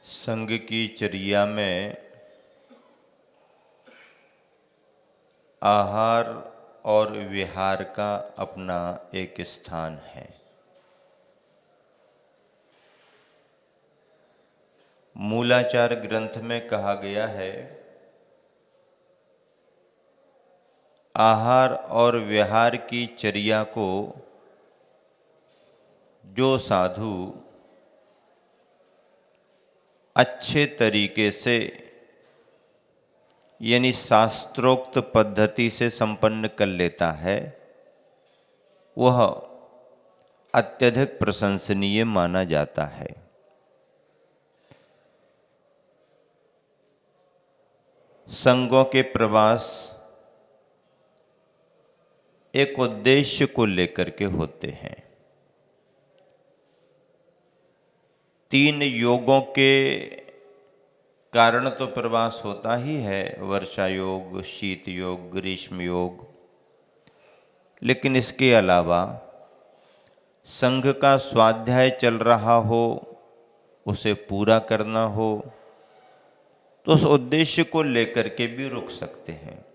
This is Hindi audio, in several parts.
संघ की चर्या में आहार और विहार का अपना एक स्थान है। मूलाचार ग्रंथ में कहा गया है, आहार और विहार की चर्या को जो साधु अच्छे तरीके से यानी शास्त्रोक्त पद्धति से संपन्न कर लेता है, वह अत्यधिक प्रशंसनीय माना जाता है। संघों के प्रवास एक उद्देश्य को लेकर के होते हैं। 3 योगों के कारण तो प्रवास होता ही है, वर्षा योग, शीत योग, ग्रीष्म योग। लेकिन इसके अलावा संघ का स्वाध्याय चल रहा हो, उसे पूरा करना हो, तो उस उद्देश्य को लेकर के भी रुक सकते हैं।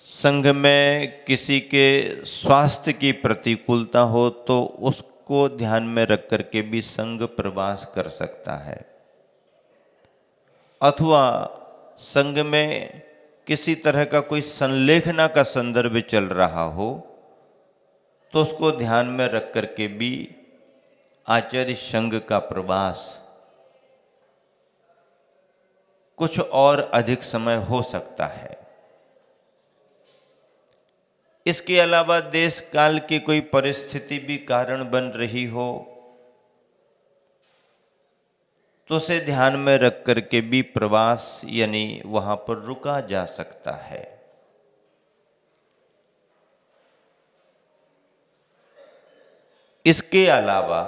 संघ में किसी के स्वास्थ्य की प्रतिकूलता हो तो उसको ध्यान में रख करके भी संघ प्रवास कर सकता है, अथवा संघ में किसी तरह का कोई संलेखना का संदर्भ चल रहा हो तो उसको ध्यान में रख करके भी आचार्य संघ का प्रवास कुछ और अधिक समय हो सकता है। इसके अलावा देश काल की कोई परिस्थिति भी कारण बन रही हो तो उसे ध्यान में रख करके भी प्रवास यानी वहां पर रुका जा सकता है। इसके अलावा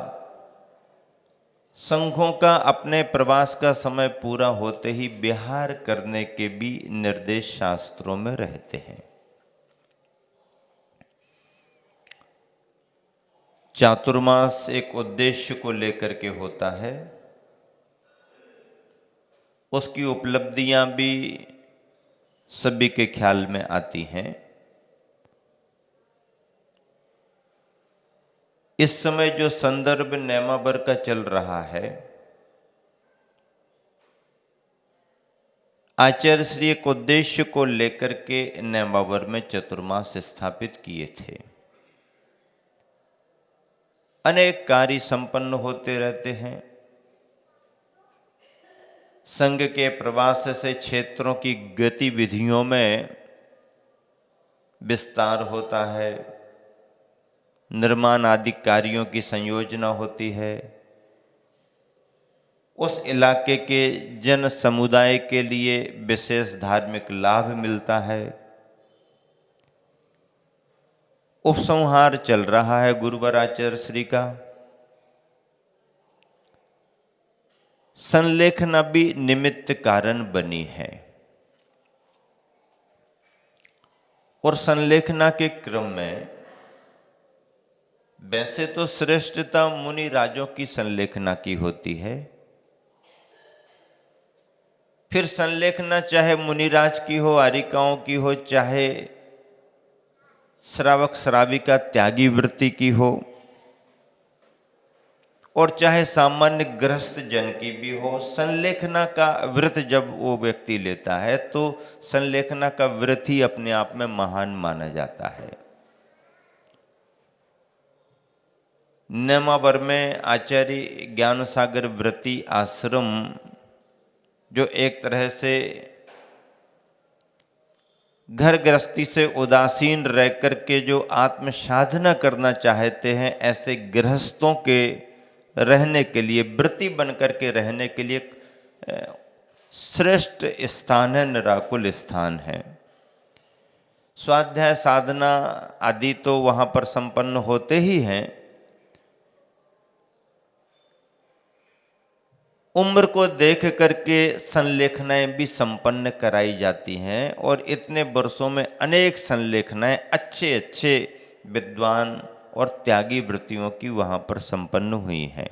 संघों का अपने प्रवास का समय पूरा होते ही विहार करने के भी निर्देश शास्त्रों में रहते हैं। चातुर्मास एक उद्देश्य को लेकर के होता है, उसकी उपलब्धियां भी सभी के ख्याल में आती हैं। इस समय जो संदर्भ नेमावर का चल रहा है, आचार्य श्री एक उद्देश्य को लेकर के नेमावर में चतुर्मास स्थापित किए थे। अनेक कार्य संपन्न होते रहते हैं। संघ के प्रवास से क्षेत्रों की गतिविधियों में विस्तार होता है, निर्माण आदि कार्यों की संयोजना होती है, उस इलाके के जन समुदाय के लिए विशेष धार्मिक लाभ मिलता है। उपसंहार चल रहा है गुरुवर आचार्य श्री का। संलेखना भी निमित्त कारण बनी है और संलेखना के क्रम में वैसे तो श्रेष्ठता मुनि राजों की संलेखना की होती है। फिर संलेखना चाहे मुनिराज की हो, आरिकाओं की हो, चाहे श्रावक श्राविका त्यागी वृत्ति की हो, और चाहे सामान्य गृहस्थ जन की भी हो, संलेखना का व्रत जब वो व्यक्ति लेता है तो संलेखना का व्रत ही अपने आप में महान माना जाता है। नेमावर में आचार्य ज्ञान सागर व्रती आश्रम जो एक तरह से घर गृहस्थी से उदासीन रह कर के जो आत्म साधना करना चाहते हैं, ऐसे गृहस्थों के रहने के लिए, व्रती बनकर के रहने के लिए श्रेष्ठ स्थान है, निराकुल स्थान है। स्वाध्याय साधना आदि तो वहाँ पर संपन्न होते ही हैं। उम्र को देख करके संलेखनाएं भी संपन्न कराई जाती हैं और इतने वर्षों में अनेक संलेखनाएं अच्छे अच्छे विद्वान और त्यागी वृत्तियों की वहाँ पर संपन्न हुई हैं।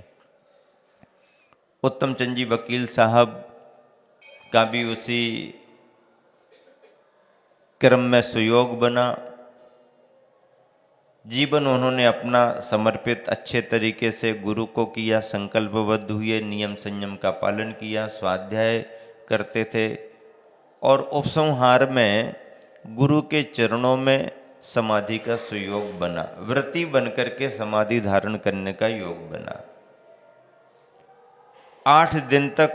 उत्तम चंद जी वकील साहब का भी उसी क्रम में सुयोग बना। जीवन उन्होंने अपना समर्पित अच्छे तरीके से गुरु को किया, संकल्पबद्ध हुए, नियम संयम का पालन किया, स्वाध्याय करते थे और उपसंहार में गुरु के चरणों में समाधि का सुयोग बना, व्रति बनकर के समाधि धारण करने का योग बना। 8 दिन तक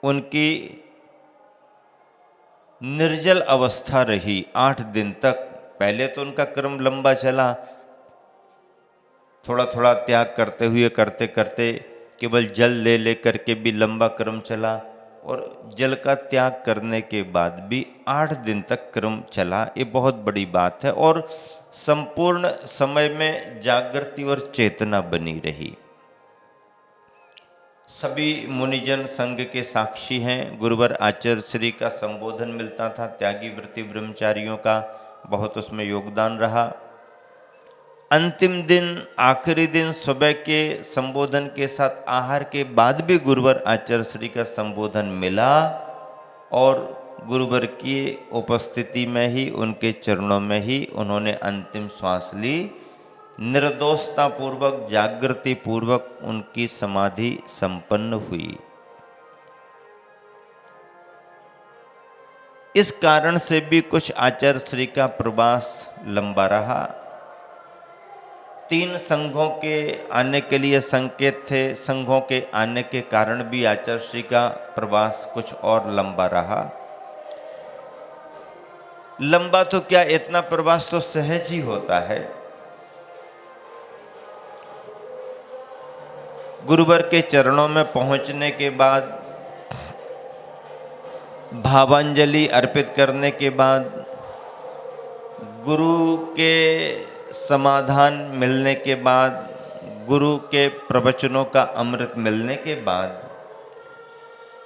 उनकी निर्जल अवस्था रही। 8 दिन तक। पहले तो उनका क्रम लंबा चला, थोड़ा थोड़ा त्याग करते हुए करते करते केवल जल ले ले करके भी लंबा क्रम चला और जल का त्याग करने के बाद भी 8 दिन तक क्रम चला। ये बहुत बड़ी बात है और संपूर्ण समय में जागृति और चेतना बनी रही। सभी मुनिजन संघ के साक्षी हैं। गुरुवर आचार्य श्री का संबोधन मिलता था, त्यागी वृत्ति ब्रह्मचारियों का बहुत उसमें योगदान रहा। अंतिम दिन, आखिरी दिन सुबह के संबोधन के साथ आहार के बाद भी गुरुवर आचार्य श्री का संबोधन मिला और गुरुवर की उपस्थिति में ही, उनके चरणों में ही उन्होंने अंतिम श्वास ली। निर्दोषता पूर्वक, जागृति पूर्वक उनकी समाधि संपन्न हुई। इस कारण से भी कुछ आचार्य श्री का प्रवास लंबा रहा। 3 संघों के आने के लिए संकेत थे। संघों के आने के कारण भी आचार्य श्री का प्रवास कुछ और लंबा रहा। लंबा तो क्या, इतना प्रवास तो सहज ही होता है। गुरुवर के चरणों में पहुंचने के बाद, भावांजलि अर्पित करने के बाद, गुरु के समाधान मिलने के बाद, गुरु के प्रवचनों का अमृत मिलने के बाद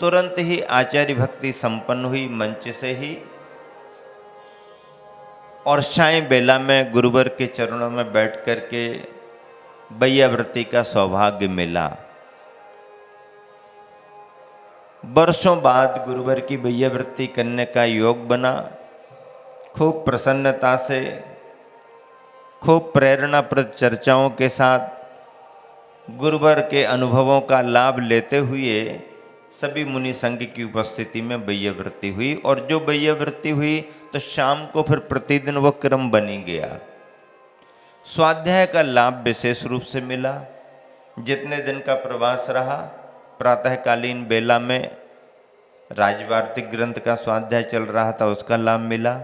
तुरंत ही आचार्य भक्ति संपन्न हुई मंच से ही। और सायं बेला में गुरुवर के चरणों में बैठ कर के बैयावृत्ति का सौभाग्य मिला। वर्षों बाद गुरुवर की बैयावृत्ति करने का योग बना। खूब प्रसन्नता से, खूब प्रेरणाप्रद चर्चाओं के साथ गुरुवर के अनुभवों का लाभ लेते हुए सभी मुनि संघ की उपस्थिति में बैयावृत्ति हुई। और जो बैयावृत्ति हुई तो शाम को फिर प्रतिदिन वह क्रम बनी गया। स्वाध्याय का लाभ विशेष रूप से मिला। जितने दिन का प्रवास रहा, प्रातःकालीन बेला में राजवार्तिक ग्रंथ का स्वाध्याय चल रहा था, उसका लाभ मिला।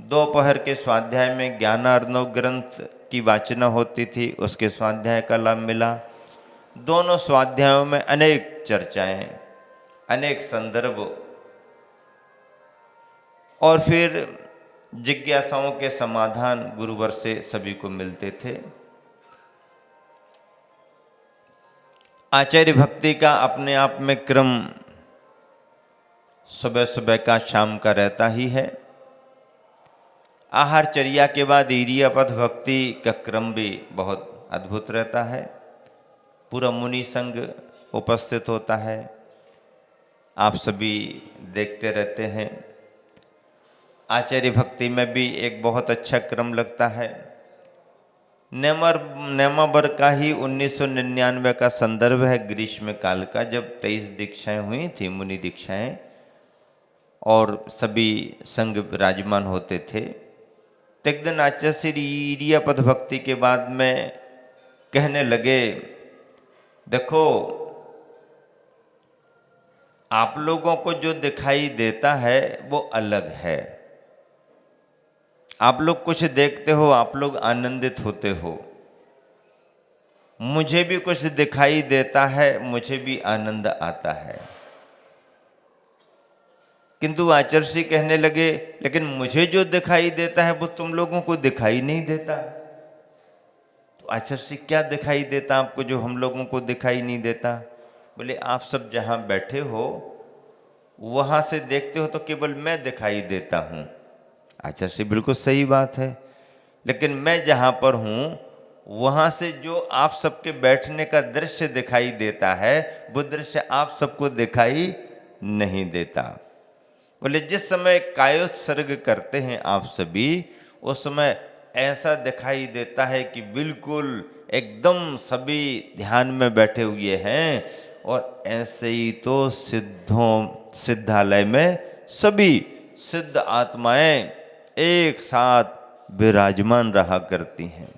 दोपहर के स्वाध्याय में ज्ञानार्णव ग्रंथ की वाचना होती थी, उसके स्वाध्याय का लाभ मिला। दोनों स्वाध्यायों में अनेक चर्चाएं, अनेक संदर्भ और फिर जिज्ञासाओं के समाधान गुरुवर से सभी को मिलते थे। आचार्य भक्ति का अपने आप में क्रम सुबह सुबह का, शाम का रहता ही है। आहारचर्या के बाद इरियापद भक्ति का क्रम भी बहुत अद्भुत रहता है। पूरा मुनि संघ उपस्थित होता है, आप सभी देखते रहते हैं। आचार्य भक्ति में भी एक बहुत अच्छा क्रम लगता है। नेमाबर का ही 1999 का संदर्भ है, ग्रीष्म काल का, जब 23 दीक्षाएं हुई थी, मुनि दीक्षाएं, और सभी संघ विराजमान होते थे। तो एक दिन आचार्य श्री इरियापद भक्ति के बाद में कहने लगे, देखो आप लोगों को जो दिखाई देता है वो अलग है। आप लोग कुछ देखते हो, आप लोग आनंदित होते हो, मुझे भी कुछ दिखाई देता है, मुझे भी आनंद आता है। किंतु आचार्य श्री कहने लगे, लेकिन मुझे जो दिखाई देता है वो तुम लोगों को दिखाई नहीं देता। तो आचार्य श्री क्या दिखाई देता आपको जो हम लोगों को दिखाई नहीं देता? बोले, आप सब जहाँ बैठे हो वहाँ से देखते हो तो केवल मैं दिखाई देता हूँ। आचार्य श्री बिल्कुल सही बात है, लेकिन मैं जहाँ पर हूँ वहाँ से जो आप सबके बैठने का दृश्य दिखाई देता है वो दृश्य आप सबको दिखाई नहीं देता। बोले जिस समय कायोत्सर्ग करते हैं आप सभी, उस समय ऐसा दिखाई देता है कि बिल्कुल एकदम सभी ध्यान में बैठे हुए हैं। और ऐसे ही तो सिद्धालय में सभी सिद्ध आत्माएं एक साथ विराजमान रहा करती हैं।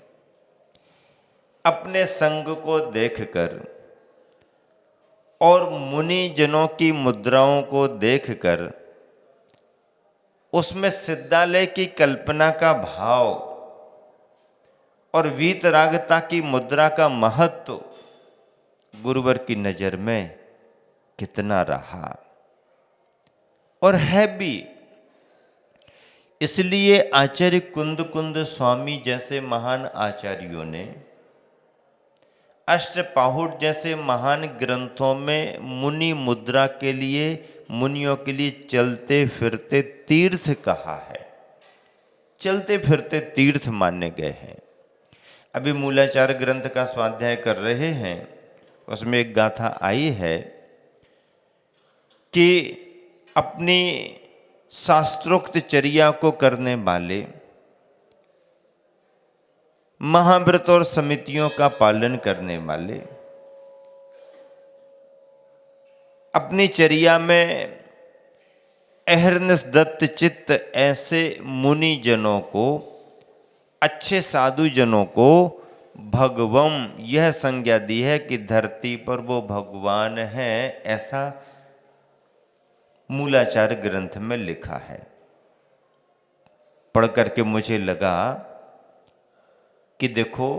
अपने संग को देखकर और मुनि जनों की मुद्राओं को देखकर उसमें सिद्धालय की कल्पना का भाव और वीतरागता की मुद्रा का महत्व गुरुवर की नजर में कितना रहा और है भी। इसलिए आचार्य कुंद कुंद स्वामी जैसे महान आचार्यों ने अष्टपाहुड़ जैसे महान ग्रंथों में मुनि मुद्रा के लिए, मुनियों के लिए चलते फिरते तीर्थ कहा है। चलते फिरते तीर्थ माने गए हैं। अभी मूलाचार ग्रंथ का स्वाध्याय कर रहे हैं, उसमें एक गाथा आई है कि अपनी शास्त्रोक्त चर्या को करने वाले, महाव्रत और समितियों का पालन करने वाले अपनी चर्या में अहर्निश दत्त चित्त ऐसे मुनि जनों को, अच्छे साधु जनों को भगवम यह संज्ञा दी है कि धरती पर वो भगवान है। ऐसा मूलाचार ग्रंथ में लिखा है। पढ़ करके मुझे लगा कि देखो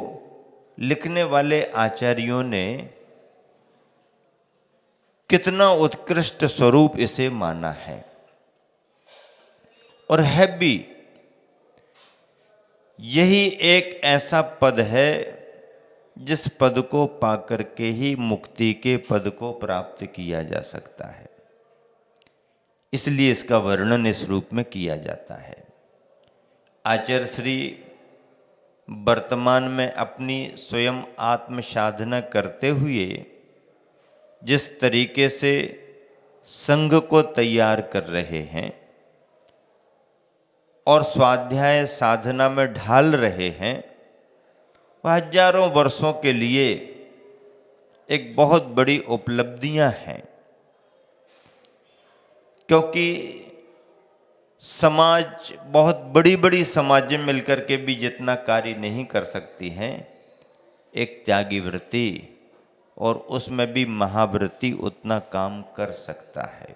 लिखने वाले आचार्यों ने कितना उत्कृष्ट स्वरूप इसे माना है। और है भी, यही एक ऐसा पद है जिस पद को पाकर के ही मुक्ति के पद को प्राप्त किया जा सकता है। इसलिए इसका वर्णन इस रूप में किया जाता है। आचार्य श्री वर्तमान में अपनी स्वयं आत्म साधना करते हुए जिस तरीके से संघ को तैयार कर रहे हैं और स्वाध्याय साधना में ढाल रहे हैं, वह हजारों वर्षों के लिए एक बहुत बड़ी उपलब्धियां हैं। क्योंकि समाज, बहुत बड़ी बड़ी समाजें मिलकर के भी जितना कार्य नहीं कर सकती हैं, एक त्यागी वृत्ति और उसमें भी महावृत्ति उतना काम कर सकता है।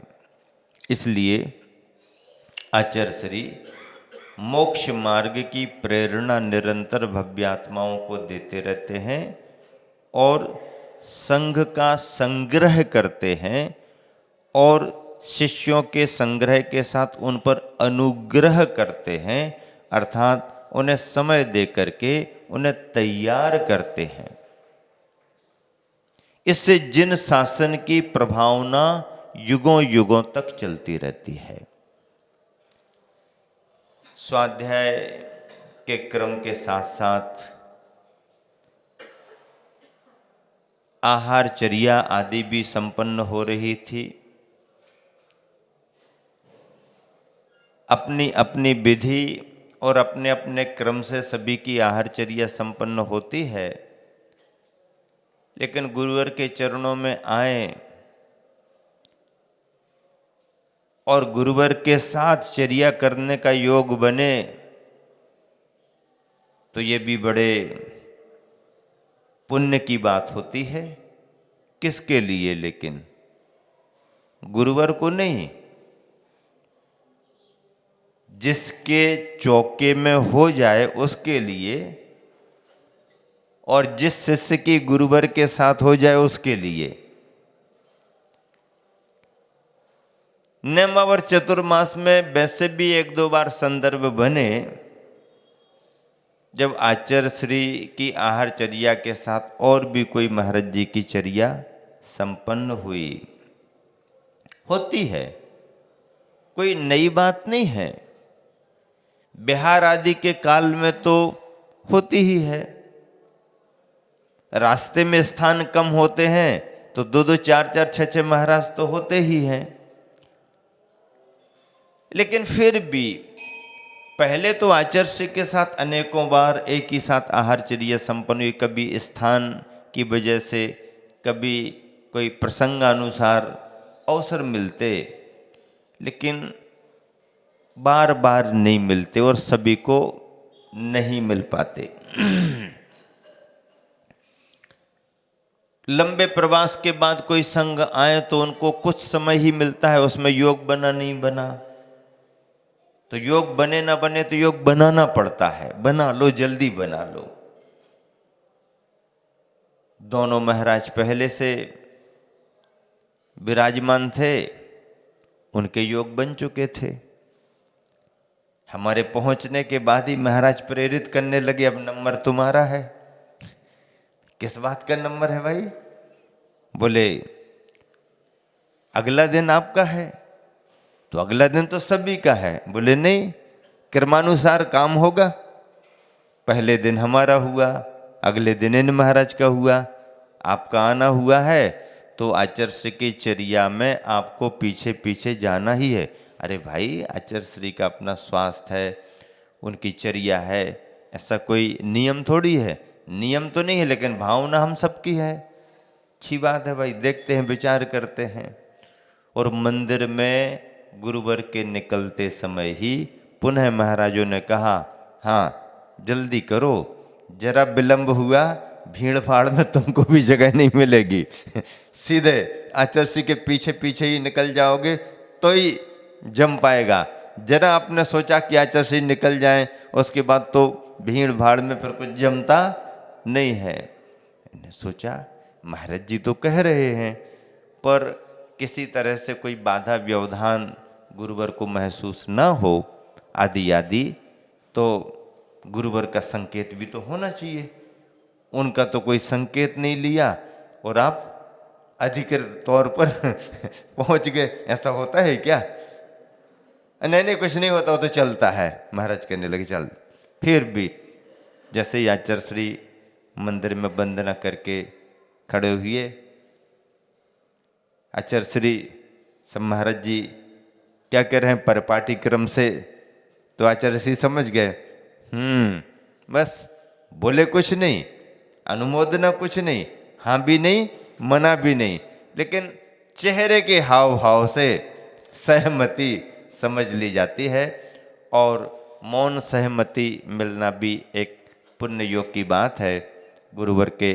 इसलिए आचार्य श्री मोक्ष मार्ग की प्रेरणा निरंतर भव्यात्माओं को देते रहते हैं और संघ का संग्रह करते हैं और शिष्यों के संग्रह के साथ उन पर अनुग्रह करते हैं, अर्थात उन्हें समय दे करके उन्हें तैयार करते हैं। इससे जिन शासन की प्रभावना युगों युगों तक चलती रहती है। स्वाध्याय के क्रम के साथ साथ आहारचर्या आदि भी संपन्न हो रही थी। अपनी अपनी विधि और अपने अपने क्रम से सभी की आहारचर्या संपन्न होती है, लेकिन गुरुवर के चरणों में आए और गुरुवर के साथ चर्या करने का योग बने तो ये भी बड़े पुण्य की बात होती है। किसके लिए? लेकिन गुरुवर को नहीं, जिसके चौके में हो जाए उसके लिए, और जिस शिष्य की गुरुवर के साथ हो जाए उसके लिए। नेमावर चतुर्मास में वैसे भी एक दो बार संदर्भ बने जब आचार्य श्री की आहारचर्या के साथ और भी कोई महाराज जी की चर्या संपन्न हुई, होती है, कोई नई बात नहीं है। बिहार आदि के काल में तो होती ही है। रास्ते में स्थान कम होते हैं तो 2-2, 4-4, 6-6 महाराज तो होते ही हैं। लेकिन फिर भी पहले तो आचार्य के साथ अनेकों बार एक ही साथ आहारचर्या संपन्न हुई, कभी स्थान की वजह से, कभी कोई प्रसंगानुसार अवसर मिलते, लेकिन बार बार नहीं मिलते और सभी को नहीं मिल पाते। लंबे प्रवास के बाद कोई संग आए तो उनको कुछ समय ही मिलता है, उसमें योग बना नहीं बना, तो योग बने ना बने तो योग बनाना पड़ता है, बना लो, जल्दी बना लो। दोनों महाराज पहले से विराजमान थे, उनके योग बन चुके थे। हमारे पहुंचने के बाद ही महाराज प्रेरित करने लगे, अब नंबर तुम्हारा है। किस बात का नंबर है भाई? बोले अगला दिन आपका है। तो अगला दिन तो सभी का है। बोले नहीं, क्रमानुसार काम होगा, पहले दिन हमारा हुआ, अगले दिन इन महाराज का हुआ, आपका आना हुआ है तो आचार्य की चर्या में आपको पीछे पीछे जाना ही है। अरे भाई, आचार्य श्री का अपना स्वास्थ्य है, उनकी चर्या है, ऐसा कोई नियम थोड़ी है। नियम तो नहीं है, लेकिन भावना हम सबकी है। अच्छी बात है भाई, देखते हैं, विचार करते हैं। और मंदिर में गुरुवर के निकलते समय ही पुनः महाराजों ने कहा, हाँ जल्दी करो, जरा विलंब हुआ भीड़ भाड़ में तुमको भी जगह नहीं मिलेगी। सीधे आचार्य के पीछे पीछे ही निकल जाओगे तो ही जम पाएगा। जरा आपने सोचा कि आचार्य निकल जाएं, उसके बाद तो भीड़ भाड़ में फिर कुछ जमता नहीं है। मैंने सोचा महाराज जी तो कह रहे हैं, पर किसी तरह से कोई बाधा व्यवधान गुरुवर को महसूस ना हो आदि आदि, तो गुरुवर का संकेत भी तो होना चाहिए। उनका तो कोई संकेत नहीं लिया और आप अधिकृत तौर पर पहुंच गए। ऐसा होता है क्या? नहीं नहीं, कुछ नहीं होता, वो तो चलता है। महाराज कहने लगे चल। फिर भी जैसे ही आचार्य श्री मंदिर में वंदना करके खड़े हुए, आचार्य श्री सब महाराज जी क्या कह रहे हैं परिपाटी क्रम से, तो आचार्य श्री समझ गए। बस बोले कुछ नहीं, अनुमोदना कुछ नहीं, हाँ भी नहीं मना भी नहीं, लेकिन चेहरे के हाव भाव से सहमति समझ ली जाती है। और मौन सहमति मिलना भी एक पुण्य योग की बात है। गुरुवर के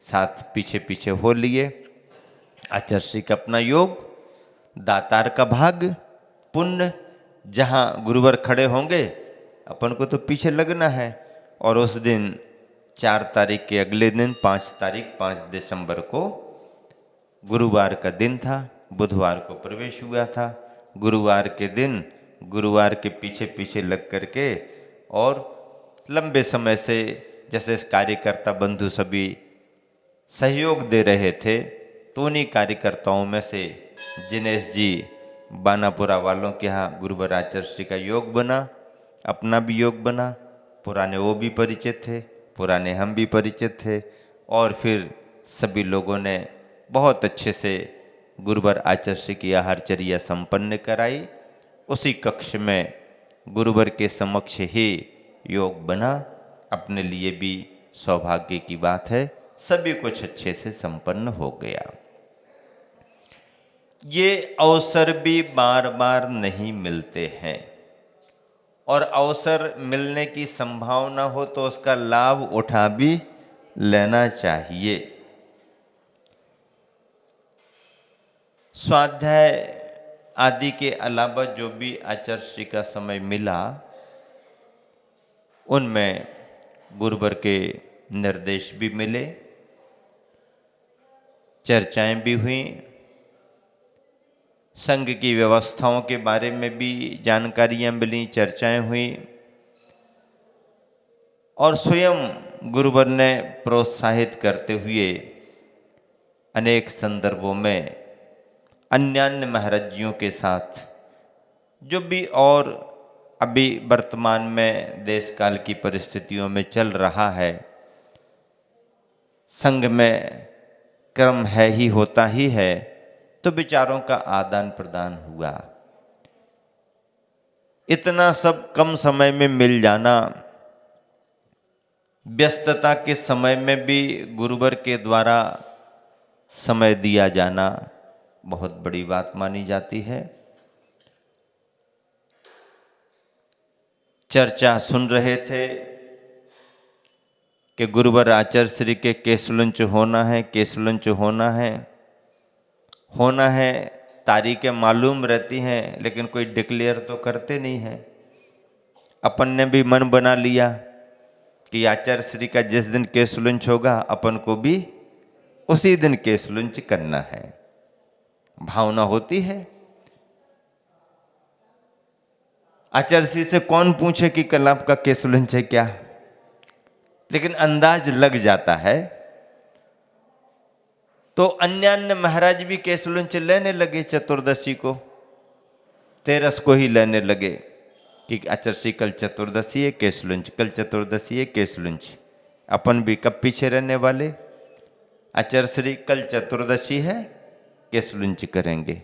साथ पीछे पीछे हो लिए। आचार्य का अपना योग, दातार का भाग, पुण्य, जहाँ गुरुवर खड़े होंगे अपन को तो पीछे लगना है। और उस दिन 4 तारीख के अगले दिन 5 दिसंबर को गुरुवार का दिन था, बुधवार को प्रवेश हुआ था। गुरुवार के दिन गुरुवार के पीछे पीछे लग करके और लंबे समय से जैसे कार्यकर्ता बंधु सभी सहयोग दे रहे थे, तो उन्हीं कार्यकर्ताओं में से जिनेश जी बानापुरा वालों के यहाँ गुरुवर आचार्य का योग बना, अपना भी योग बना। पुराने वो भी परिचित थे, पुराने हम भी परिचित थे। और फिर सभी लोगों ने बहुत अच्छे से गुरुवर आचार्य की आहारचर्या संपन्न कराई। उसी कक्ष में गुरुवर के समक्ष ही योग बना। अपने लिए भी सौभाग्य की बात है, सभी कुछ अच्छे से संपन्न हो गया। ये अवसर भी बार बार नहीं मिलते हैं, और अवसर मिलने की संभावना हो तो उसका लाभ उठा भी लेना चाहिए। स्वाध्याय आदि के अलावा जो भी आचार्य का समय मिला, उनमें गुरुवर के निर्देश भी मिले, चर्चाएं भी हुई, संघ की व्यवस्थाओं के बारे में भी जानकारियां मिली, चर्चाएं हुई। और स्वयं गुरुवर ने प्रोत्साहित करते हुए अनेक संदर्भों में अन्यान्य महाराजियों के साथ जो भी और अभी वर्तमान में देश काल की परिस्थितियों में चल रहा है, संग में क्रम है ही, होता ही है, तो विचारों का आदान प्रदान हुआ। इतना सब कम समय में मिल जाना, व्यस्तता के समय में भी गुरुवर के द्वारा समय दिया जाना बहुत बड़ी बात मानी जाती है। चर्चा सुन रहे थे कि गुरुवर आचार्य श्री के केसलुंच होना है, केसलुंच होना है। तारीखें मालूम रहती हैं लेकिन कोई डिक्लेयर तो करते नहीं है। अपन ने भी मन बना लिया कि आचार्य श्री का जिस दिन केसलुंच होगा अपन को भी उसी दिन केसलुंच करना है। भावना होती है। आचार्य श्री से कौन पूछे कि कल आपका केसलुंच है क्या, लेकिन अंदाज लग जाता है। तो अन्य महाराज भी केसलुंच लेने लगे, चतुर्दशी को, तेरस को ही लेने लगे कि आचार्य श्री कल चतुर्दशी है, केसलुंच, कल चतुर्दशी है, केसलुंच। अपन भी कब पीछे रहने वाले। आचार्य श्री कल चतुर्दशी है, केसलुंच करेंगे,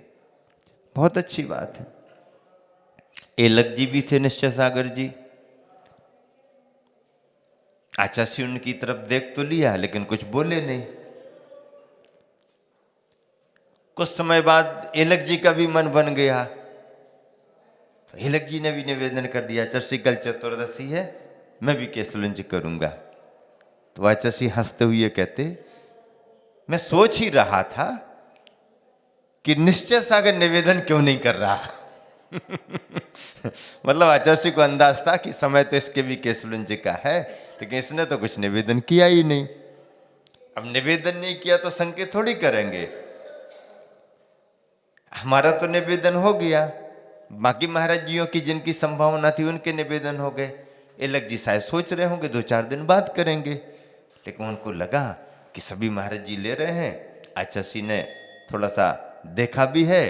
बहुत अच्छी बात है। एलक जी भी थे, निश्चय सागर जी। आचार्य श्री उनकी तरफ देख तो लिया लेकिन कुछ बोले नहीं। कुछ समय बाद एलक जी का भी मन बन गया। एलक जी ने भी निवेदन कर दिया, आचार्य श्री कल चतुर्दशी है, मैं भी केसलुंच करूंगा। तो आचार्य श्री हंसते हुए कहते, मैं सोच ही रहा था कि निश्चय सागर निवेदन क्यों नहीं कर रहा। मतलब आचार्य श्री को अंदाज था कि समय तो इसके भी केसलुंच का है, लेकिन इसने तो कुछ निवेदन किया ही नहीं। अब निवेदन नहीं किया तो संकेत थोड़ी करेंगे। हमारा तो निवेदन हो गया, बाकी महाराज जियों की जिनकी संभावना थी उनके निवेदन हो गए। एलक जी शायद सोच रहे होंगे 2-4 दिन बाद करेंगे, लेकिन उनको लगा कि सभी महाराज जी ले रहे हैं। आचार्य श्री ने थोड़ा सा देखा भी है,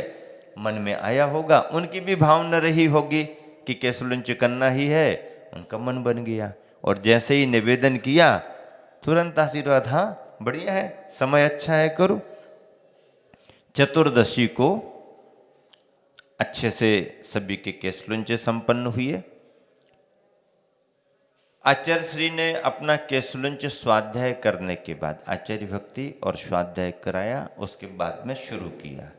मन में आया होगा, उनकी भी भावना रही होगी कि केसलुंच करना ही है, उनका मन बन गया। और जैसे ही निवेदन किया तुरंत आशीर्वाद, हाँ बढ़िया है, समय अच्छा है, करो। चतुर्दशी को अच्छे से सभी के केसलुंच संपन्न हुए। आचार्य श्री ने अपना केसलुंच स्वाध्याय करने के बाद आचार्य भक्ति और स्वाध्याय कराया, उसके बाद में शुरू किया।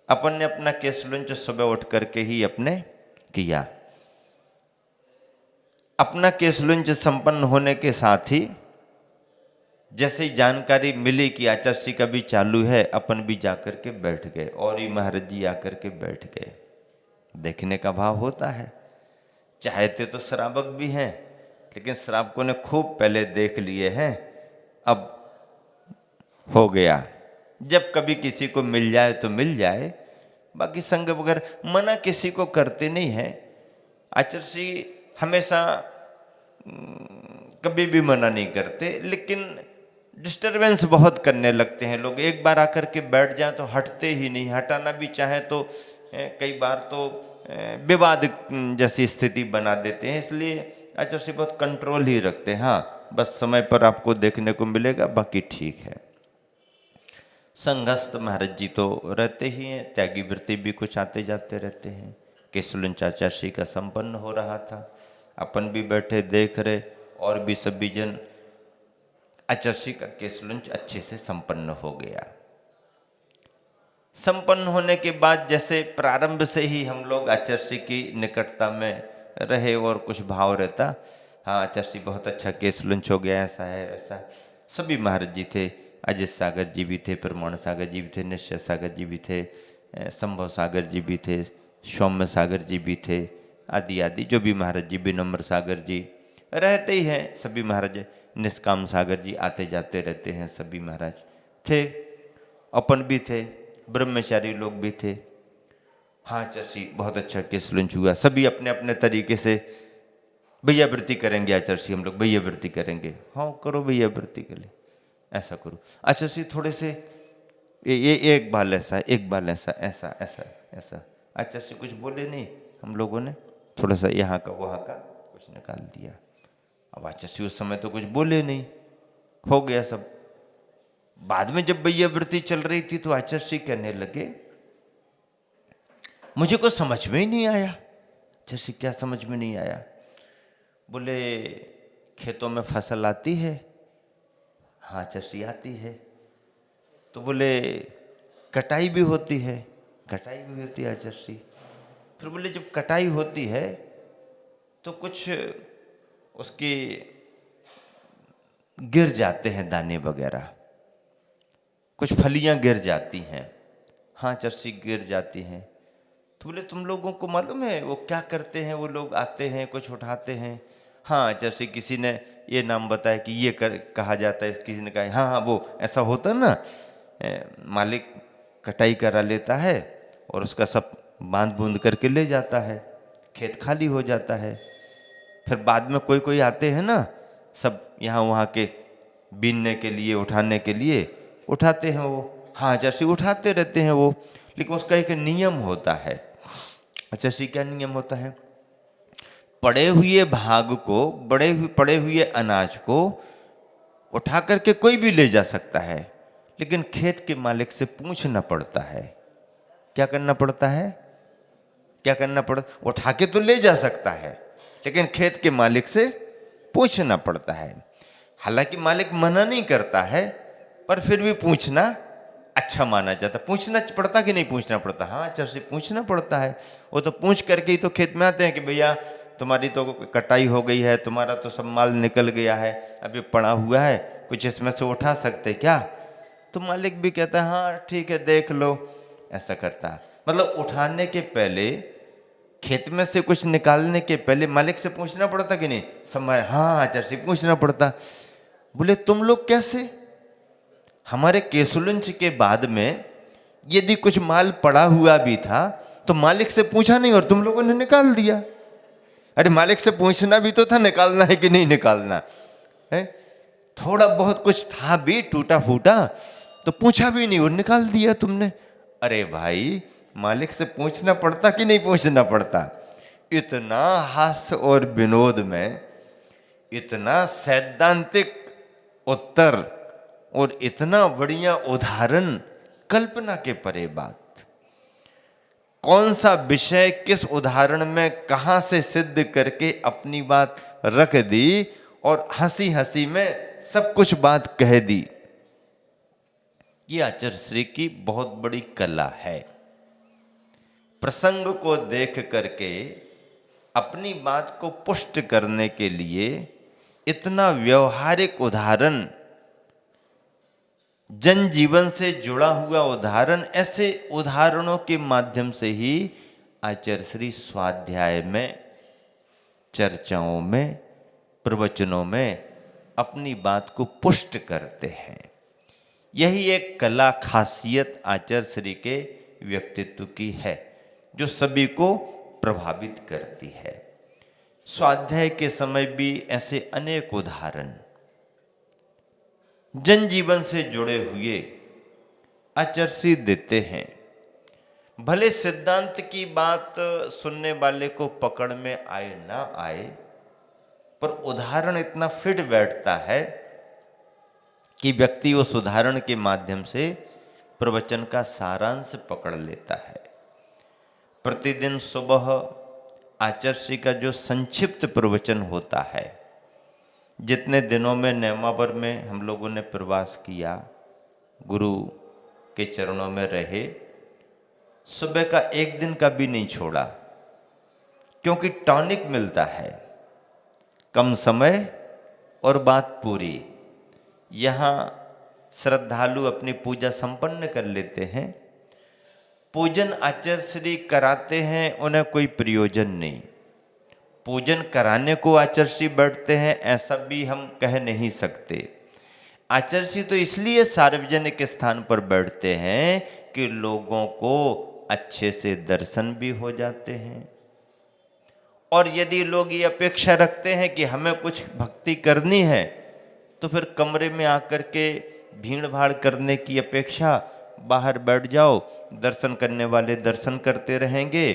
अपन ने अपना केसलुंच सुबह उठ करके ही अपने किया। अपना केसलुंच संपन्न होने के साथ ही जैसे ही जानकारी मिली कि आचार्य श्री का भी चालू है, अपन भी जाकर के बैठ गए और ही महाराज जी आकर के बैठ गए। देखने का भाव होता है। चाहते तो श्रावक भी हैं, लेकिन श्रावकों ने खूब पहले देख लिए हैं, अब हो गया। जब कभी किसी को मिल जाए तो मिल जाए, बाकी संग वगैरह मना किसी को करते नहीं है। आचार्य श्री हमेशा कभी भी मना नहीं करते, लेकिन डिस्टरबेंस बहुत करने लगते हैं लोग। एक बार आकर के बैठ जाएं तो हटते ही नहीं, हटाना भी चाहे तो कई बार तो विवाद जैसी स्थिति बना देते हैं। इसलिए आचार्य श्री बहुत कंट्रोल ही रखते हैं। हाँ, बस समय पर आपको देखने को मिलेगा, बाकी ठीक है। संघस्थ महाराज जी तो रहते ही हैं, त्यागी वृत्ति भी कुछ आते जाते रहते हैं। केसलुंच आचार्य श्री का संपन्न हो रहा था, अपन भी बैठे देख रहे, और भी सभी जन। आचार्य श्री का केसलुंच अच्छे से संपन्न हो गया। संपन्न होने के बाद जैसे प्रारंभ से ही हम लोग आचार्य श्री की निकटता में रहे और कुछ भाव रहता, हाँ आचार्य श्री बहुत अच्छा केसलुंच हो गया, ऐसा है ऐसा। सभी महाराज जी थे, अजित सागर जी भी थे, प्रमाण सागर जी भी थे, निश्चय सागर जी भी थे, संभव सागर जी भी थे, सौम्य सागर जी भी थे, आदि आदि जो भी महाराज जी, विनम्र सागर जी रहते ही हैं। सभी महाराज, निष्काम सागर जी आते जाते रहते हैं, सभी महाराज थे। अपन भी थे, ब्रह्मचारी लोग भी थे। हाँ आचार्य श्री बहुत अच्छा केसलुंच हुआ। सभी अपने अपने तरीके से भैया वृत्ति करेंगे, आचार्य श्री हम लोग भैया वृत्ति करेंगे। हाँ करो भैया वृत्ति के लिए, ऐसा करो। आचार्य श्री थोड़े से ये एक बाल ऐसा, एक बाल ऐसा, ऐसा ऐसा ऐसा। आचार्य श्री कुछ बोले नहीं, हम लोगों ने थोड़ा सा यहाँ का वहाँ का कुछ निकाल दिया। अब आचार्य श्री उस समय तो कुछ बोले नहीं, हो गया सब। बाद में जब वैयावृत्ति चल रही थी तो आचार्य कहने लगे, मुझे कुछ समझ में ही नहीं आया। आचार्य क्या समझ में नहीं आया? बोले खेतों में फसल आती है। हाँ आचार्य आती है। तो बोले कटाई भी होती है। कटाई भी होती है आचार्य। फिर बोले जब कटाई होती है तो कुछ उसके गिर जाते हैं दाने वगैरह, कुछ फलियां गिर जाती हैं। हाँ चर्सी गिर जाती हैं। तो बोले तुम लोगों को मालूम है वो क्या करते हैं? वो लोग आते हैं कुछ उठाते हैं। हाँ चर्सी किसी ने ये नाम बताया कि ये कहा जाता है, किसी ने कहा हाँ हाँ वो ऐसा होता है ना, मालिक कटाई करा लेता है और उसका सब बांध बूंद करके ले जाता है, खेत खाली हो जाता है। फिर बाद में कोई कोई आते हैं ना, सब यहाँ वहाँ के बीनने के लिए, उठाने के लिए उठाते हैं वो। हाँ जैसे उठाते रहते हैं वो, लेकिन उसका एक नियम होता है। अच्छा सी क्या नियम होता है? पड़े हुए भाग को, पड़े हुए अनाज को उठा करके कोई भी ले जा सकता है, लेकिन खेत के मालिक से पूछना पड़ता है। क्या करना पड़ता है? क्या करना पड़ता? उठा के तो ले जा सकता है, लेकिन खेत के मालिक से पूछना पड़ता है। हालांकि मालिक मना नहीं करता है, पर फिर भी पूछना अच्छा माना जाता। पूछना पड़ता कि नहीं पूछना पड़ता? हाँ अच्छा से पूछना पड़ता है। वो तो पूछ करके ही तो खेत में आते हैं कि भैया तुम्हारी तो कटाई हो गई है, तुम्हारा तो सब माल निकल गया है, अभी पड़ा हुआ है, कुछ इसमें से उठा सकते क्या? तो मालिक भी कहता है हाँ ठीक है देख लो, ऐसा करता है। मतलब उठाने के पहले, खेत में से कुछ निकालने के पहले मालिक से पूछना पड़ता कि नहीं? समय हाँ आचार्य से पूछना पड़ता। बोले तुम लोग कैसे? हमारे केसुलंच के बाद में यदि कुछ माल पड़ा हुआ भी था तो मालिक से पूछा नहीं और तुम लोगों ने निकाल दिया। अरे मालिक से पूछना भी तो था निकालना है कि नहीं निकालना है। थोड़ा बहुत कुछ था भी टूटा फूटा तो पूछा भी नहीं और निकाल दिया तुमने। अरे भाई मालिक से पूछना पड़ता कि नहीं पूछना पड़ता? इतना हास्य और विनोद में इतना सैद्धांतिक उत्तर और इतना बढ़िया उदाहरण, कल्पना के परे बात। कौन सा विषय किस उदाहरण में कहां से सिद्ध करके अपनी बात रख दी और हंसी हंसी में सब कुछ बात कह दी। ये आचार्य श्री की बहुत बड़ी कला है। प्रसंग को देख करके अपनी बात को पुष्ट करने के लिए इतना व्यवहारिक उदाहरण, जन जीवन से जुड़ा हुआ उदाहरण, ऐसे उदाहरणों के माध्यम से ही आचार्य श्री स्वाध्याय में, चर्चाओं में, प्रवचनों में अपनी बात को पुष्ट करते हैं। यही एक कला, खासियत आचार्य श्री के व्यक्तित्व की है जो सभी को प्रभावित करती है। स्वाध्याय के समय भी ऐसे अनेक उदाहरण जनजीवन से जुड़े हुए आचार्य देते हैं। भले सिद्धांत की बात सुनने वाले को पकड़ में आए ना आए, पर उदाहरण इतना फिट बैठता है कि व्यक्ति उस उदाहरण के माध्यम से प्रवचन का सारांश पकड़ लेता है। प्रतिदिन सुबह आचार्य का जो संक्षिप्त प्रवचन होता है, जितने दिनों में नेमावर में हम लोगों ने प्रवास किया, गुरु के चरणों में रहे, सुबह का एक दिन का भी नहीं छोड़ा, क्योंकि टॉनिक मिलता है, कम समय और बात पूरी। यहाँ श्रद्धालु अपनी पूजा संपन्न कर लेते हैं। पूजन आचार्य श्री कराते हैं, उन्हें कोई प्रयोजन नहीं। पूजन कराने को आचार्य श्री बैठते हैं ऐसा भी हम कह नहीं सकते। आचार्य श्री तो इसलिए सार्वजनिक स्थान पर बैठते हैं कि लोगों को अच्छे से दर्शन भी हो जाते हैं, और यदि लोग ये अपेक्षा रखते हैं कि हमें कुछ भक्ति करनी है तो फिर कमरे में आकर के भीड़ भाड़ करने की अपेक्षा बाहर बैठ जाओ, दर्शन करने वाले दर्शन करते रहेंगे,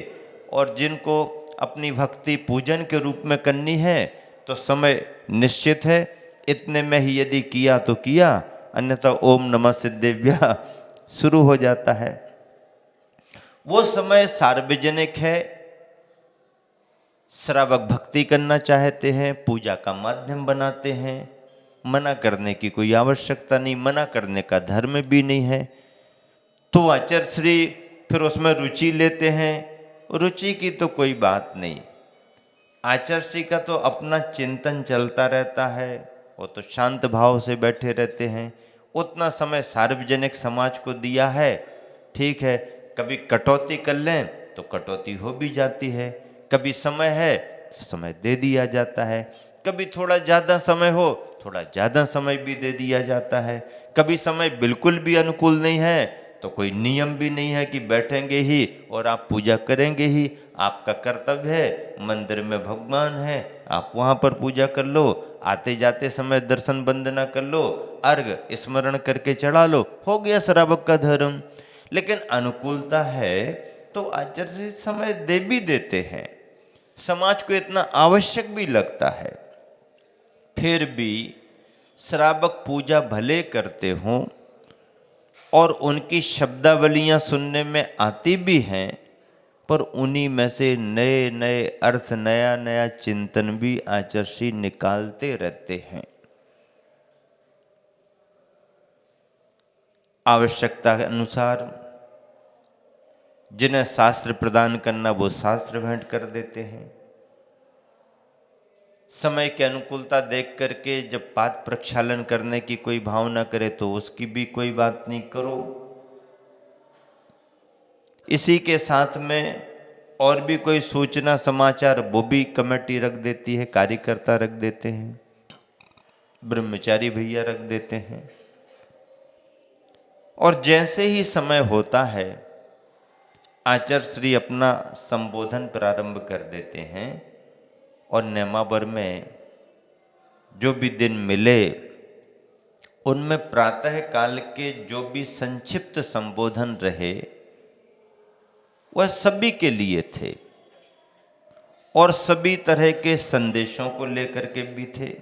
और जिनको अपनी भक्ति पूजन के रूप में करनी है तो समय निश्चित है, इतने में ही यदि किया तो किया, अन्यथा ओम नमः सिद्धेभ्यः शुरू हो जाता है। वो समय सार्वजनिक है, श्रावक भक्ति करना चाहते हैं, पूजा का माध्यम बनाते हैं, मना करने की कोई आवश्यकता नहीं, मना करने का धर्म भी नहीं है। तो आचार्य श्री फिर उसमें रुचि लेते हैं। रुचि की तो कोई बात नहीं, आचार्य श्री का तो अपना चिंतन चलता रहता है, वो तो शांत भाव से बैठे रहते हैं। उतना समय सार्वजनिक समाज को दिया है, ठीक है, कभी कटौती कर लें तो कटौती हो भी जाती है, कभी समय है समय दे दिया जाता है, कभी थोड़ा ज़्यादा समय हो थोड़ा ज़्यादा समय भी दे दिया जाता है, कभी समय बिल्कुल भी अनुकूल नहीं है तो कोई नियम भी नहीं है कि बैठेंगे ही और आप पूजा करेंगे ही। आपका कर्तव्य है, मंदिर में भगवान है, आप वहाँ पर पूजा कर लो, आते जाते समय दर्शन वंदना कर लो, अर्घ स्मरण करके चढ़ा लो, हो गया श्रावक का धर्म। लेकिन अनुकूलता है तो आचार्य जी समय दे भी देते हैं, समाज को इतना आवश्यक भी लगता है। फिर भी श्रावक पूजा भले करते हों और उनकी शब्दावलियां सुनने में आती भी हैं, पर उन्हीं में से नए नए अर्थ, नया नया चिंतन भी आचार्य निकालते रहते हैं। आवश्यकता के अनुसार जिन्हें शास्त्र प्रदान करना वो शास्त्र भेंट कर देते हैं। समय की अनुकूलता देख करके जब पाद प्रक्षालन करने की कोई भावना करे तो उसकी भी कोई बात नहीं, करो। इसी के साथ में और भी कोई सूचना समाचार वो भी कमेटी रख देती है, कार्यकर्ता रख देते हैं, ब्रह्मचारी भैया रख देते हैं। और जैसे ही समय होता है आचार्य श्री अपना संबोधन प्रारंभ कर देते हैं और नेमावर में जो भी दिन मिले उनमें प्रातः काल के जो भी संक्षिप्त संबोधन रहे वह सभी के लिए थे और सभी तरह के संदेशों को लेकर के भी थे।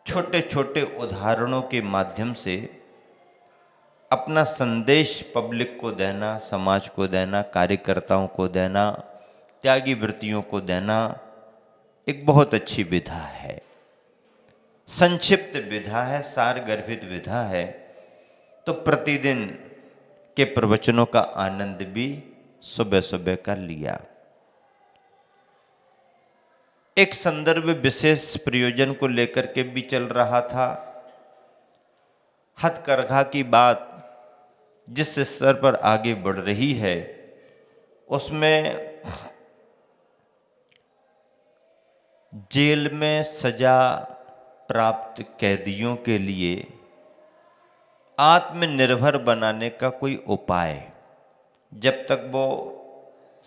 छोटे छोटे उदाहरणों के माध्यम से अपना संदेश पब्लिक को देना, समाज को देना, कार्यकर्ताओं को देना, त्यागी वृत्तियों को देना एक बहुत अच्छी विधा है, संक्षिप्त विधा है, सार गर्भित विधा है। तो प्रतिदिन के प्रवचनों का आनंद भी सुबह सुबह का लिया। एक संदर्भ विशेष प्रयोजन को लेकर के भी चल रहा था। हथकरघा की बात जिस स्तर पर आगे बढ़ रही है उसमें जेल में सजा प्राप्त कैदियों के लिए आत्मनिर्भर बनाने का कोई उपाय, जब तक वो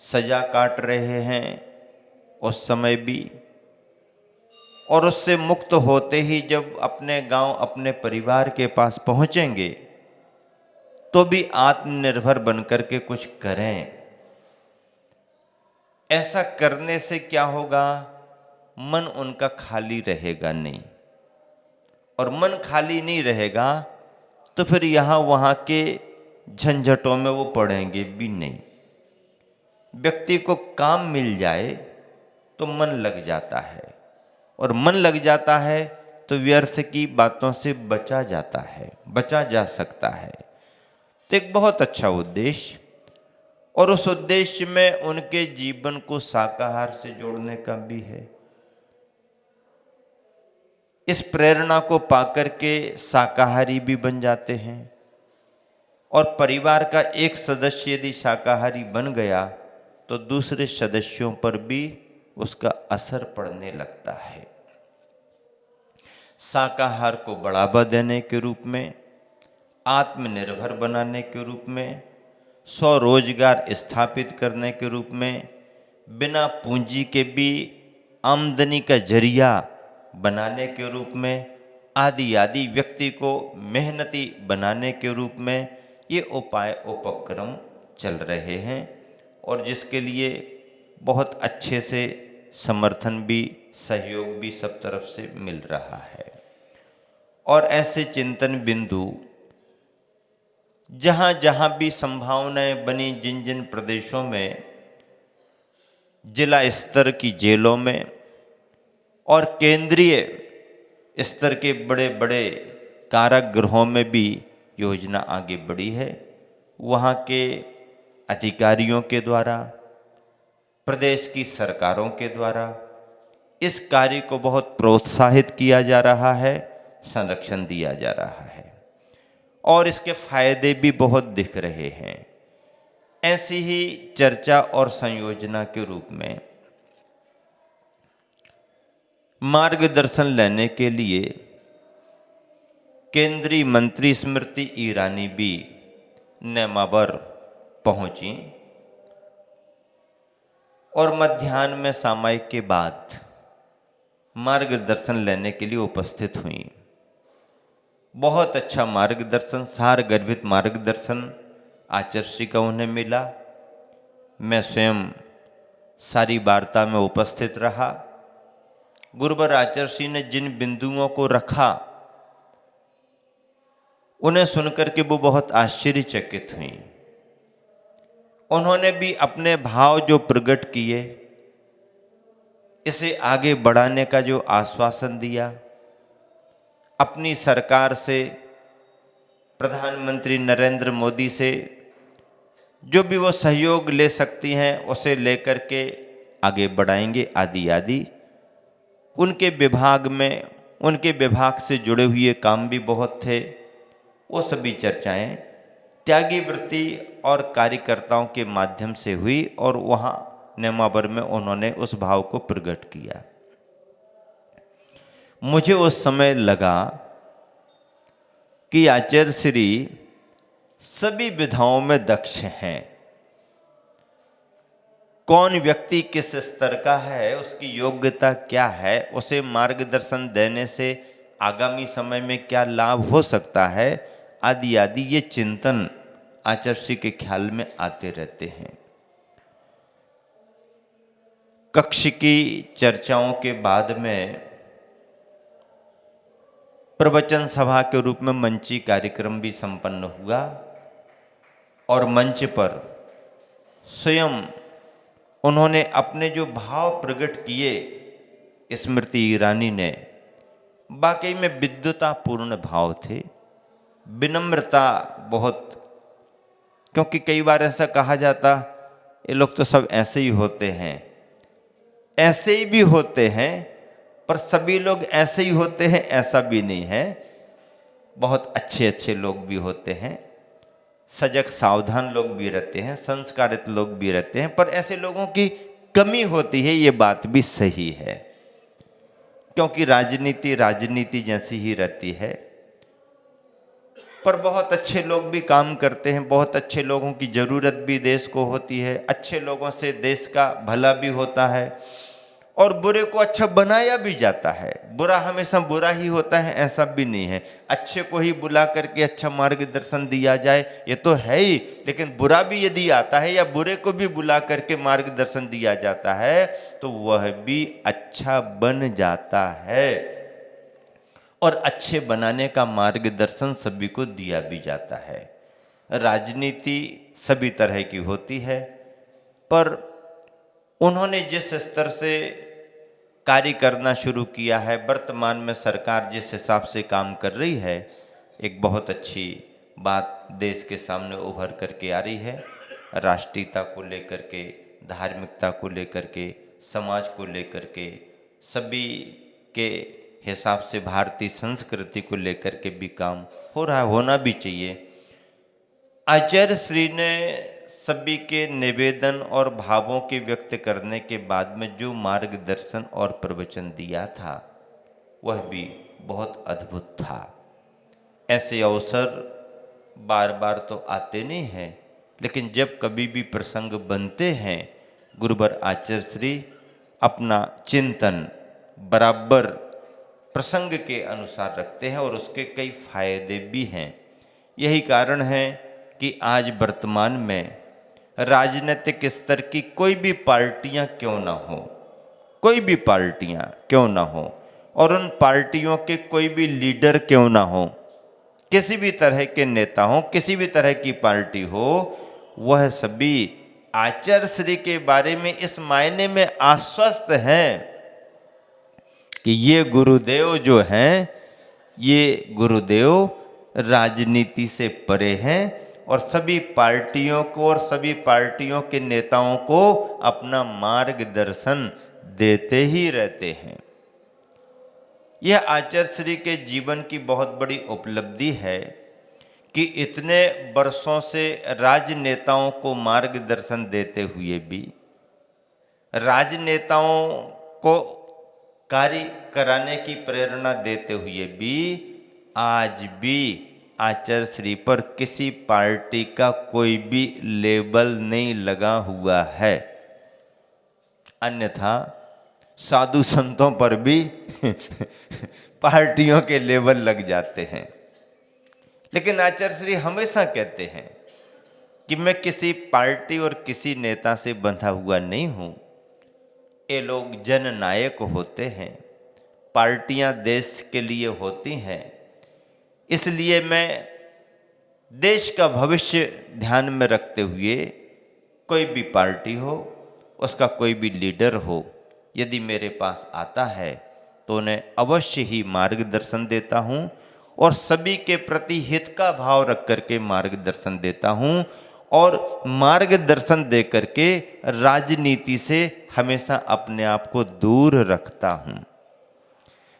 सजा काट रहे हैं उस समय भी, और उससे मुक्त होते ही जब अपने गांव अपने परिवार के पास पहुंचेंगे तो भी आत्मनिर्भर बनकर के कुछ करें। ऐसा करने से क्या होगा, मन उनका खाली रहेगा नहीं, और मन खाली नहीं रहेगा तो फिर यहाँ वहाँ के झंझटों में वो पड़ेंगे भी नहीं। व्यक्ति को काम मिल जाए तो मन लग जाता है, और मन लग जाता है तो व्यर्थ की बातों से बचा जाता है, बचा जा सकता है। तो एक बहुत अच्छा उद्देश्य, और उस उद्देश्य में उनके जीवन को शाकाहार से जोड़ने का भी है। इस प्रेरणा को पाकर के शाकाहारी भी बन जाते हैं, और परिवार का एक सदस्य यदि शाकाहारी बन गया तो दूसरे सदस्यों पर भी उसका असर पड़ने लगता है। शाकाहार को बढ़ावा देने के रूप में, आत्मनिर्भर बनाने के रूप में, स्वरोजगार स्थापित करने के रूप में, बिना पूंजी के भी आमदनी का जरिया बनाने के रूप में, आदि आदि व्यक्ति को मेहनती बनाने के रूप में ये उपाय उपक्रम चल रहे हैं, और जिसके लिए बहुत अच्छे से समर्थन भी, सहयोग भी सब तरफ से मिल रहा है। और ऐसे चिंतन बिंदु जहाँ जहाँ भी संभावनाएं बनी, जिन जिन प्रदेशों में जिला स्तर की जेलों में और केंद्रीय स्तर के बड़े बड़े कारागृहों में भी योजना आगे बढ़ी है, वहाँ के अधिकारियों के द्वारा, प्रदेश की सरकारों के द्वारा इस कार्य को बहुत प्रोत्साहित किया जा रहा है, संरक्षण दिया जा रहा है और इसके फायदे भी बहुत दिख रहे हैं। ऐसी ही चर्चा और संयोजना के रूप में मार्गदर्शन लेने के लिए केंद्रीय मंत्री स्मृति ईरानी भी नेमावर पहुंची और मध्याह्न में सामायिक के बाद मार्गदर्शन लेने के लिए उपस्थित हुई। बहुत अच्छा मार्गदर्शन, सार गर्भित मार्गदर्शन आचार्य श्री का उन्हें मिला। मैं स्वयं सारी वार्ता में उपस्थित रहा। गुरुवर आचार्य श्री ने जिन बिंदुओं को रखा उन्हें सुनकर के वो बहुत आश्चर्यचकित हुई। उन्होंने भी अपने भाव जो प्रकट किए, इसे आगे बढ़ाने का जो आश्वासन दिया, अपनी सरकार से, प्रधानमंत्री नरेंद्र मोदी से जो भी वो सहयोग ले सकती हैं उसे लेकर के आगे बढ़ाएंगे आदि आदि। उनके विभाग में, उनके विभाग से जुड़े हुए काम भी बहुत थे। वो सभी चर्चाएं त्यागी वृत्ति और कार्यकर्ताओं के माध्यम से हुई और वहाँ नेमावर में उन्होंने उस भाव को प्रकट किया। मुझे उस समय लगा कि आचार्य श्री सभी विधाओं में दक्ष हैं। कौन व्यक्ति किस स्तर का है, उसकी योग्यता क्या है, उसे मार्गदर्शन देने से आगामी समय में क्या लाभ हो सकता है आदि आदि, ये चिंतन आचार्य श्री के ख्याल में आते रहते हैं। कक्ष की चर्चाओं के बाद में प्रवचन सभा के रूप में मंची कार्यक्रम भी संपन्न हुआ और मंच पर स्वयं उन्होंने अपने जो भाव प्रकट किए स्मृति ईरानी ने, वाकई में विद्वतापूर्ण भाव थे, विनम्रता बहुत। क्योंकि कई बार ऐसा कहा जाता ये लोग तो सब ऐसे ही होते हैं, ऐसे ही भी होते हैं, पर सभी लोग ऐसे ही होते हैं ऐसा भी नहीं है। बहुत अच्छे अच्छे लोग भी होते हैं, सजग सावधान लोग भी रहते हैं, संस्कारित लोग भी रहते हैं, पर ऐसे लोगों की कमी होती है, ये बात भी सही है। क्योंकि राजनीति राजनीति जैसी ही रहती है। पर बहुत अच्छे लोग भी काम करते हैं, बहुत अच्छे लोगों की ज़रूरत भी देश को होती है, अच्छे लोगों से देश का भला भी होता है और बुरे को अच्छा बनाया भी जाता है। बुरा हमेशा बुरा ही होता है ऐसा भी नहीं है, अच्छे को ही बुला करके अच्छा मार्गदर्शन दिया जाए ये तो है ही, लेकिन बुरा भी यदि आता है या बुरे को भी बुला करके मार्गदर्शन दिया जाता है तो वह भी अच्छा बन जाता है और अच्छे बनाने का मार्गदर्शन सभी को दिया भी जाता है। राजनीति सभी तरह की होती है, पर उन्होंने जिस स्तर से कार्य करना शुरू किया है, वर्तमान में सरकार जिस हिसाब से काम कर रही है, एक बहुत अच्छी बात देश के सामने उभर करके आ रही है। राष्ट्रीयता को लेकर के, धार्मिकता को लेकर के, समाज को लेकर के, सभी के हिसाब से भारतीय संस्कृति को लेकर के भी काम हो रहा है, होना भी चाहिए। आचार्य श्री ने सभी के निवेदन और भावों के व्यक्त करने के बाद में जो मार्गदर्शन और प्रवचन दिया था वह भी बहुत अद्भुत था। ऐसे अवसर बार बार तो आते नहीं हैं, लेकिन जब कभी भी प्रसंग बनते हैं गुरुवर आचार्य श्री अपना चिंतन बराबर प्रसंग के अनुसार रखते हैं और उसके कई फायदे भी हैं। यही कारण है कि आज वर्तमान में राजनीतिक स्तर की कोई भी पार्टियां क्यों ना हो, कोई भी पार्टियां क्यों ना हो, और उन पार्टियों के कोई भी लीडर क्यों ना हो, किसी भी तरह के नेता हो, किसी भी तरह की पार्टी हो, वह सभी आचार्य श्री के बारे में इस मायने में आश्वस्त हैं कि ये गुरुदेव जो हैं, ये गुरुदेव राजनीति से परे हैं और सभी पार्टियों को और सभी पार्टियों के नेताओं को अपना मार्गदर्शन देते ही रहते हैं। यह आचार्य श्री के जीवन की बहुत बड़ी उपलब्धि है कि इतने वर्षों से राजनेताओं को मार्गदर्शन देते हुए भी, राजनेताओं को कार्य कराने की प्रेरणा देते हुए भी, आज भी आचार्य श्री पर किसी पार्टी का कोई भी लेबल नहीं लगा हुआ है। अन्यथा साधु संतों पर भी पार्टियों के लेबल लग जाते हैं। लेकिन आचार्य श्री हमेशा कहते हैं कि मैं किसी पार्टी और किसी नेता से बंधा हुआ नहीं हूं। ये लोग जननायक होते हैं, पार्टियां देश के लिए होती हैं, इसलिए मैं देश का भविष्य ध्यान में रखते हुए कोई भी पार्टी हो, उसका कोई भी लीडर हो, यदि मेरे पास आता है तो उन्हें अवश्य ही मार्गदर्शन देता हूं और सभी के प्रति हित का भाव रख करके मार्गदर्शन देता हूं और मार्गदर्शन दे करके राजनीति से हमेशा अपने आप को दूर रखता हूं।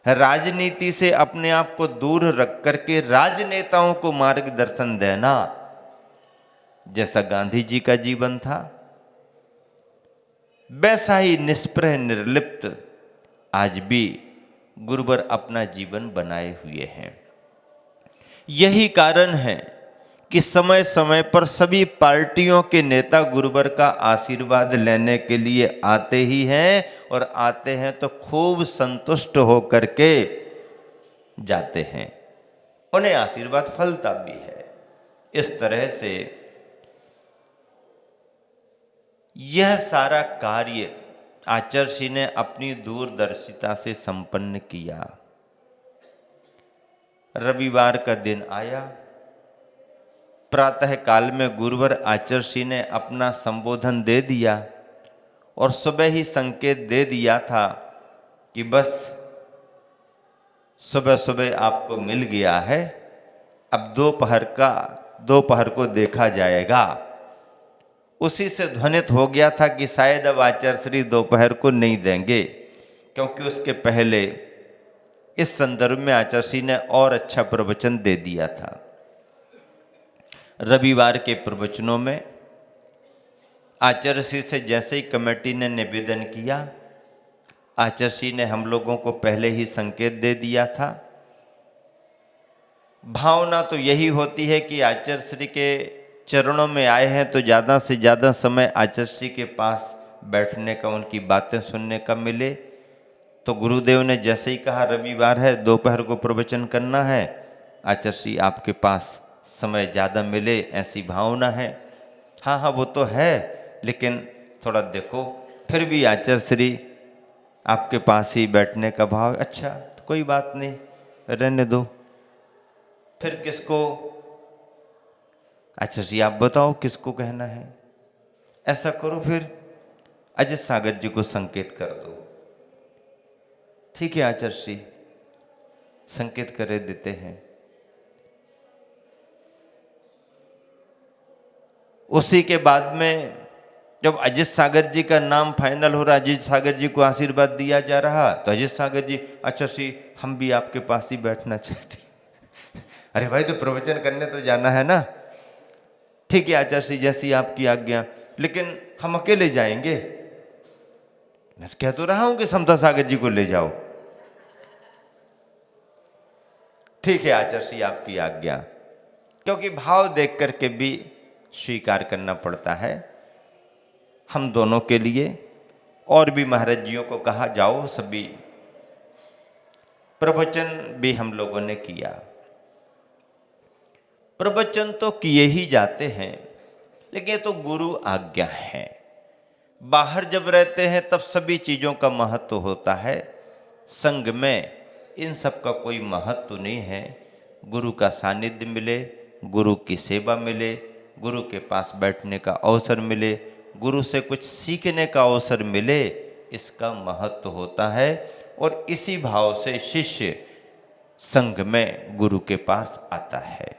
राजनीति से अपने आप को दूर रख करके राजनेताओं को मार्गदर्शन देना, जैसा गांधी जी का जीवन था, वैसा ही निष्प्रह निर्लिप्त आज भी गुरुवर अपना जीवन बनाए हुए हैं। यही कारण है कि समय समय पर सभी पार्टियों के नेता गुरुवर का आशीर्वाद लेने के लिए आते ही हैं और आते हैं तो खूब संतुष्ट होकर के जाते हैं, उन्हें आशीर्वाद फलता भी है। इस तरह से यह सारा कार्य आचार्य श्री ने अपनी दूरदर्शिता से संपन्न किया। रविवार का दिन आया, प्रातः काल में गुरुवर आचार्य श्री ने अपना संबोधन दे दिया और सुबह ही संकेत दे दिया था कि बस सुबह सुबह आपको मिल गया है, अब दोपहर को देखा जाएगा। उसी से ध्वनित हो गया था कि शायद अब आचार्य श्री दोपहर को नहीं देंगे, क्योंकि उसके पहले इस संदर्भ में आचार्य श्री ने और अच्छा प्रवचन दे दिया था। रविवार के प्रवचनों में आचार्य श्री से जैसे ही कमेटी ने निवेदन किया, आचार्य श्री ने हम लोगों को पहले ही संकेत दे दिया था। भावना तो यही होती है कि आचार्य श्री के चरणों में आए हैं तो ज़्यादा से ज़्यादा समय आचार्य श्री के पास बैठने का, उनकी बातें सुनने का मिले। तो गुरुदेव ने जैसे ही कहा रविवार है, दोपहर को प्रवचन करना है, आचार्य श्री आपके पास समय ज़्यादा मिले, ऐसी भावना है। हाँ हाँ वो तो है, लेकिन थोड़ा देखो, फिर भी आचार्य श्री आपके पास ही बैठने का भाव, अच्छा तो कोई बात नहीं, रहने दो। फिर किसको, आचार्य श्री आप बताओ किसको कहना है, ऐसा करो फिर अजय सागर जी को संकेत कर दो। ठीक है आचार्य श्री संकेत करे देते हैं। उसी के बाद में जब अजित सागर जी का नाम फाइनल हो रहा, अजित सागर जी को आशीर्वाद दिया जा रहा, तो अजित सागर जी, अच्छा श्री हम भी आपके पास ही बैठना चाहते हैं। अरे भाई तो प्रवचन करने तो जाना है ना। ठीक है आचार्य श्री जैसी आपकी आज्ञा, लेकिन हम अकेले जाएंगे। मैं कह तो रहा हूं कि समता सागर जी को ले जाओ। ठीक है आचार्य श्री आपकी आज्ञा, क्योंकि भाव देख करके भी स्वीकार करना पड़ता है हम दोनों के लिए। और भी महाराज जियों को कहा जाओ, सभी प्रवचन भी हम लोगों ने किया। प्रवचन तो किए ही जाते हैं, लेकिन ये तो गुरु आज्ञा है। बाहर जब रहते हैं तब सभी चीज़ों का महत्व होता है, संग में इन सब का कोई महत्व नहीं है। गुरु का सानिध्य मिले, गुरु की सेवा मिले, गुरु के पास बैठने का अवसर मिले, गुरु से कुछ सीखने का अवसर मिले, इसका महत्व होता है। और इसी भाव से शिष्य संघ में गुरु के पास आता है,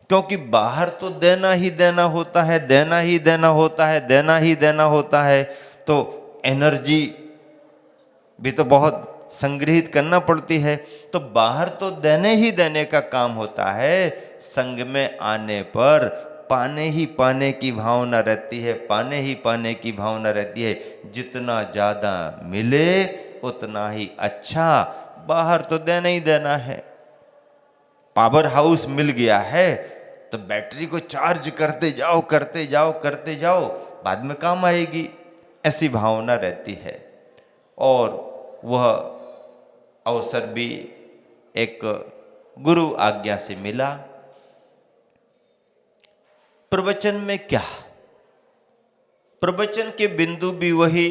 क्योंकि बाहर तो देना ही देना होता है, देना ही देना होता है, देना ही देना होता है, तो एनर्जी भी तो बहुत संग्रहित करना पड़ती है। तो बाहर तो देने ही देने का काम होता है, संग में आने पर पाने ही पाने की भावना रहती है, पाने ही पाने की भावना रहती है। जितना ज़्यादा मिले उतना ही अच्छा, बाहर तो देना ही देना है। पावर हाउस मिल गया है तो बैटरी को चार्ज करते जाओ करते जाओ करते जाओ, बाद में काम आएगी, ऐसी भावना रहती है। और वह अवसर भी एक गुरु आज्ञा से मिला। प्रवचन में क्या, प्रवचन के बिंदु भी वही,